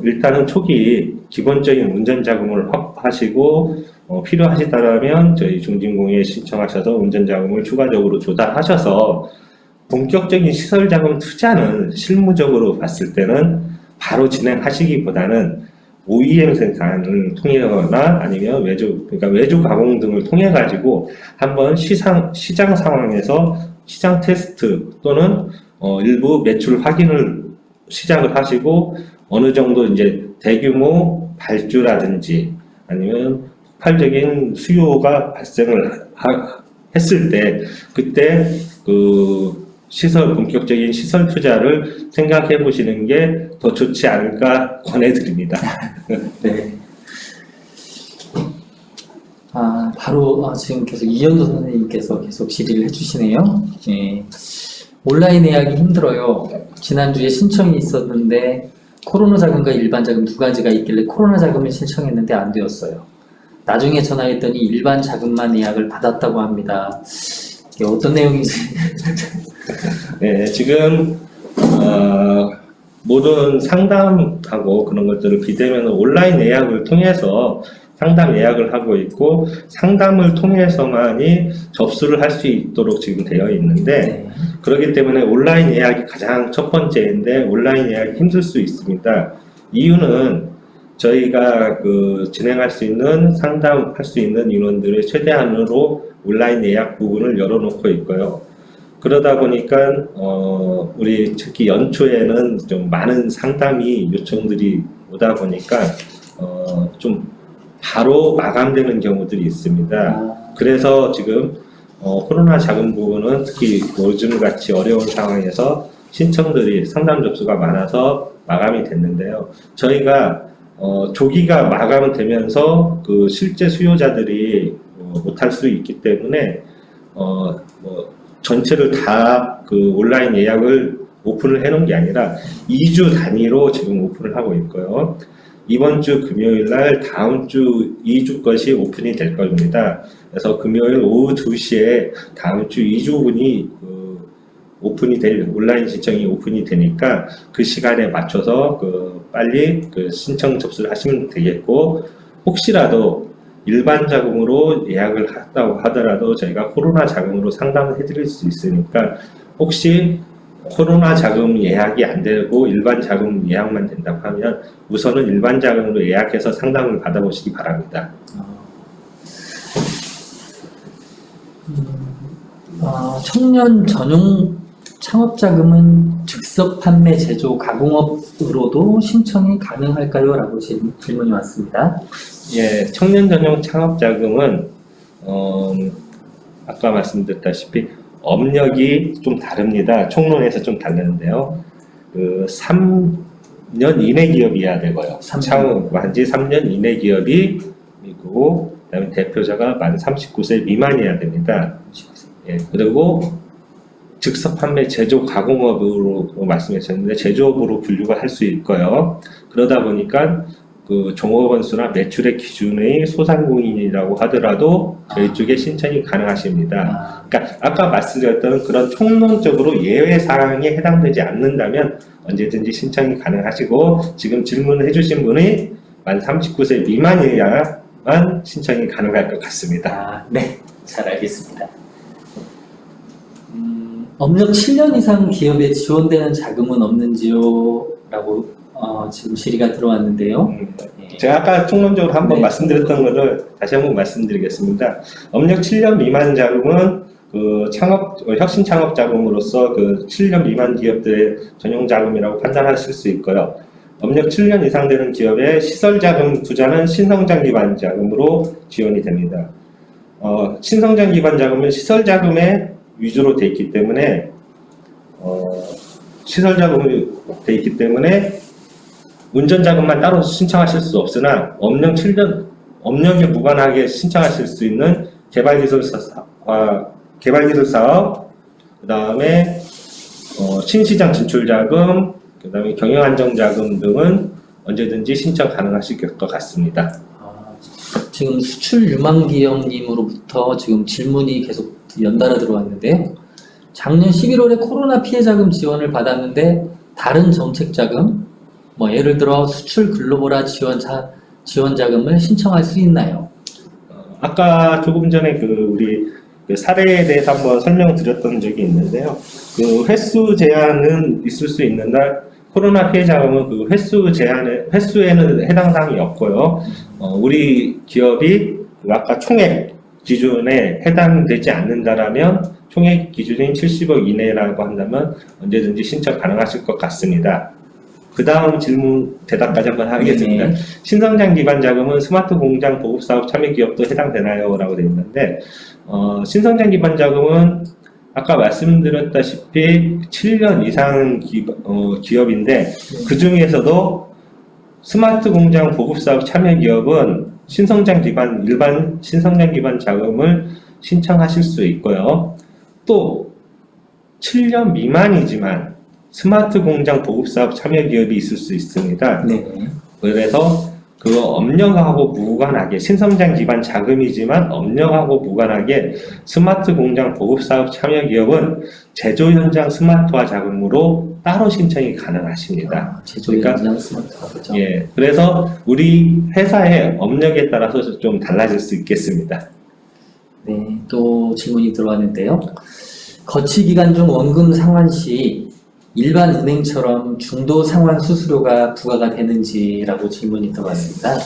일단은 초기 기본적인 운전자금을 확보하시고 필요하시다면 저희 중진공에 신청하셔서 운전자금을 추가적으로 조달하셔서 본격적인 시설자금 투자는 실무적으로 봤을 때는 바로 진행하시기보다는 OEM 생산을 통해거나 아니면 외주 가공 등을 통해 가지고 한번 시장 상황에서 시장 테스트 또는 일부 매출 확인을 시작을 하시고 어느 정도 이제 대규모 발주라든지 아니면 폭발적인 수요가 발생을 했을 때 그때 그 본격적인 시설 투자를 생각해 보시는 게 더 좋지 않을까 권해드립니다. 네. 바로 지금 계속 이현도 선생님께서 계속 질의를 해주시네요. 네. 온라인 예약이 힘들어요. 지난주에 신청이 있었는데 코로나 자금과 일반 자금 두 가지가 있길래 코로나 자금을 신청했는데 안 되었어요. 나중에 전화했더니 일반 자금만 예약을 받았다고 합니다. 이게 어떤 내용인지. 네, 지금 모든 상담하고 그런 것들을 비대면 온라인 예약을 통해서 상담 예약을 하고 있고 상담을 통해서만이 접수를 할 수 있도록 지금 되어 있는데 네. 그렇기 때문에 온라인 예약이 가장 첫 번째인데 온라인 예약이 힘들 수 있습니다. 이유는 저희가 진행할 수 있는 상담할 수 있는 인원들을 최대한으로 온라인 예약 부분을 열어놓고 있고요. 그러다 보니까 우리 특히 연초에는 좀 많은 상담이 요청들이 오다 보니까 좀 바로 마감되는 경우들이 있습니다. 그래서 지금 코로나 자금 부분은 특히 요즘같이 어려운 상황에서 신청들이 상담 접수가 많아서 마감이 됐는데요. 저희가 조기가 마감은 되면서 실제 수요자들이 못할 수 있기 때문에 전체를 다 온라인 예약을 오픈을 해놓은 게 아니라 2주 단위로 지금 오픈을 하고 있고요. 이번 주 금요일 날 다음 주 2주 것이 오픈이 될 겁니다. 그래서 금요일 오후 2시에 다음 주 2주분이 오픈이 될 온라인 신청이 오픈이 되니까 그 시간에 맞춰서 빨리 신청 접수를 하시면 되겠고 혹시라도 일반 자금으로 예약을 했다고 하더라도 저희가 코로나 자금으로 상담을 해드릴 수 있으니까 혹시 코로나 자금 예약이 안 되고 일반 자금 예약만 된다고 하면 우선은 일반 자금으로 예약해서 상담을 받아보시기 바랍니다. 청년 전용 창업자금은 즉석 판매, 제조, 가공업으로도 신청이 가능할까요? 라고 질문이 왔습니다. 예, 청년 전용 창업자금은 아까 말씀드렸다시피 업력이 좀 다릅니다. 총론에서 좀 다르는데요. 3년 이내 기업이어야 되고요. 창업한 지 3년 이내 기업이고 그다음에 대표자가 만 39세 미만이어야 됩니다. 예, 그리고 즉석 판매, 제조, 가공업으로 말씀하셨는데 제조업으로 분류가 할 수 있고요. 그러다 보니까 종업원 수나 매출의 기준의 소상공인이라고 하더라도 저희 쪽에 신청이 가능하십니다. 그러니까 아까 말씀드렸던 그런 총론적으로 예외 사항에 해당되지 않는다면 언제든지 신청이 가능하시고 지금 질문을 해주신 분이 만 39세 미만이어야만 신청이 가능할 것 같습니다. 네, 잘 알겠습니다. 업력 7년 이상 기업에 지원되는 자금은 없는지요? 라고 지금 질의가 들어왔는데요. 제가 아까 총론적으로 한번 네. 말씀드렸던 것을 다시 한번 말씀드리겠습니다. 업력 7년 미만 자금은 혁신 창업 자금으로서 7년 미만 기업들의 전용 자금이라고 판단하실 수 있고요. 업력 7년 이상 되는 기업의 시설 자금 투자는 신성장 기반 자금으로 지원이 됩니다. 신성장 기반 자금은 시설 자금에 위주로 돼 있기 때문에 시설 자금이 돼 있기 때문에 운전 자금만 따로 신청하실 수 없으나 업력 7년 업력에 무관하게 신청하실 수 있는 개발기술 사업, 그 다음에 신시장 진출 자금, 그 다음에 경영 안정 자금 등은 언제든지 신청 가능하실 것 같습니다. 지금 수출 유망 기업님으로부터 지금 질문이 계속 연달아 들어왔는데요. 작년 11월에 코로나 피해 자금 지원을 받았는데 다른 정책 자금, 예를 들어 수출 글로벌화 지원 자금을 신청할 수 있나요? 아까 조금 전에 우리 사례에 대해서 한번 설명드렸던 적이 있는데요. 횟수 제한은 있을 수 있는데 코로나 피해 자금은 횟수에는 해당 사항이 없고요. 우리 기업이 아까 총액 기준에 해당되지 않는다라면 총액 기준인 70억 이내라고 한다면 언제든지 신청 가능하실 것 같습니다. 그 다음 질문 대답까지 한번 하겠습니다. 네. 신성장 기반 자금은 스마트 공장 보급 사업 참여 기업도 해당되나요? 라고 되어 있는데 신성장 기반 자금은 아까 말씀드렸다시피 7년 이상 기업인데 그 중에서도 스마트 공장 보급 사업 참여 기업은 일반 신성장 기반 자금을 신청하실 수 있고요. 또 7년 미만이지만 스마트 공장 보급사업 참여 기업이 있을 수 있습니다. 네. 그래서 그 업력하고 무관하게 신성장 기반 자금이지만 업력하고 무관하게 스마트 공장 보급사업 참여 기업은 제조 현장 스마트화 자금으로 따로 신청이 가능하십니다. 제조 그러니까 현장 스마트화 그죠? 예, 그래서 우리 회사의 업력에 따라서 좀 달라질 수 있겠습니다. 네, 또 질문이 들어왔는데요. 거치 기간 중 원금 상환 시 일반 은행처럼 중도 상환 수수료가 부과가 되는지라고 질문이 들어왔습니다.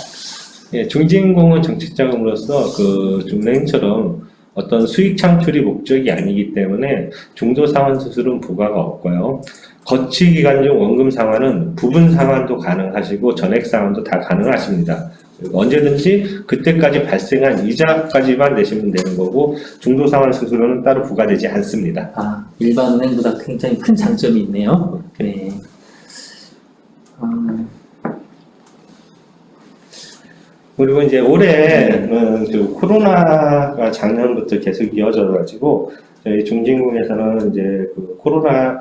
예, 중진공은 정책자금으로서 그 중은행처럼 어떤 수익 창출이 목적이 아니기 때문에 중도 상환 수수료는 부과가 없고요. 거치 기간 중 원금 상환은 부분 상환도 가능하시고 전액 상환도 다 가능하십니다. 언제든지 그때까지 발생한 이자까지만 내시면 되는 거고 중도 상환 수수료는 따로 부과되지 않습니다. 아, 일반 은행보다 굉장히 큰 장점이 있네요. 네. 그리고 이제 올해는 그 코로나가 작년부터 계속 이어져가지고 저희 중진국에서는 이제 그 코로나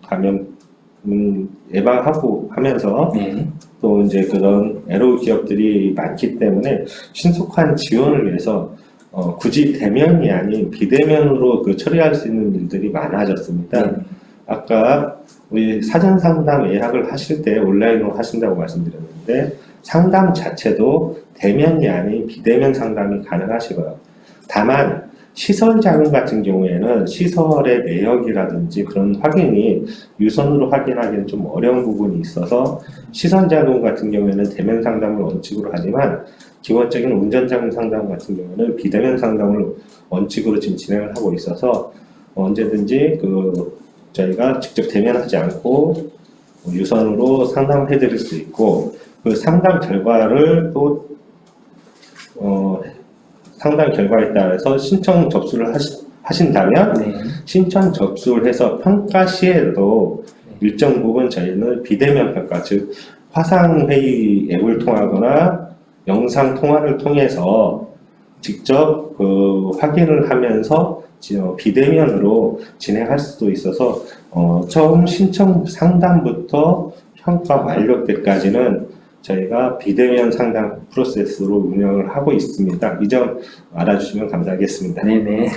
감염 예방하고 하면서 네. 또 이제 그런 애로 기업들이 많기 때문에 신속한 지원을 위해서 굳이 대면이 아닌 비대면으로 그 처리할 수 있는 일들이 많아졌습니다. 네. 아까 우리 사전 상담 예약을 하실 때 온라인으로 하신다고 말씀드렸는데 상담 자체도 대면이 아닌 비대면 상담이 가능하시고요. 다만 시설 자금 같은 경우에는 시설의 내역이라든지 그런 확인이 유선으로 확인하기는 좀 어려운 부분이 있어서 시설 자금 같은 경우에는 대면 상담을 원칙으로 하지만 기본적인 운전 자금 상담 같은 경우는 비대면 상담을 원칙으로 지금 진행을 하고 있어서 언제든지 저희가 직접 대면하지 않고 유선으로 상담을 해드릴 수 있고 그 상담 결과를 또 상담 결과에 따라서 신청 접수를 하신다면 네. 신청 접수를 해서 평가 시에도 일정 부분 저희는 비대면 평가 즉 화상회의 앱을 통하거나 영상 통화를 통해서 직접 그 확인을 하면서 비대면으로 진행할 수도 있어서 처음 신청 상담부터 평가 완료 때까지는 저희가 비대면 상담 프로세스로 운영을 하고 있습니다. 이 점 알아주시면 감사하겠습니다. 네네.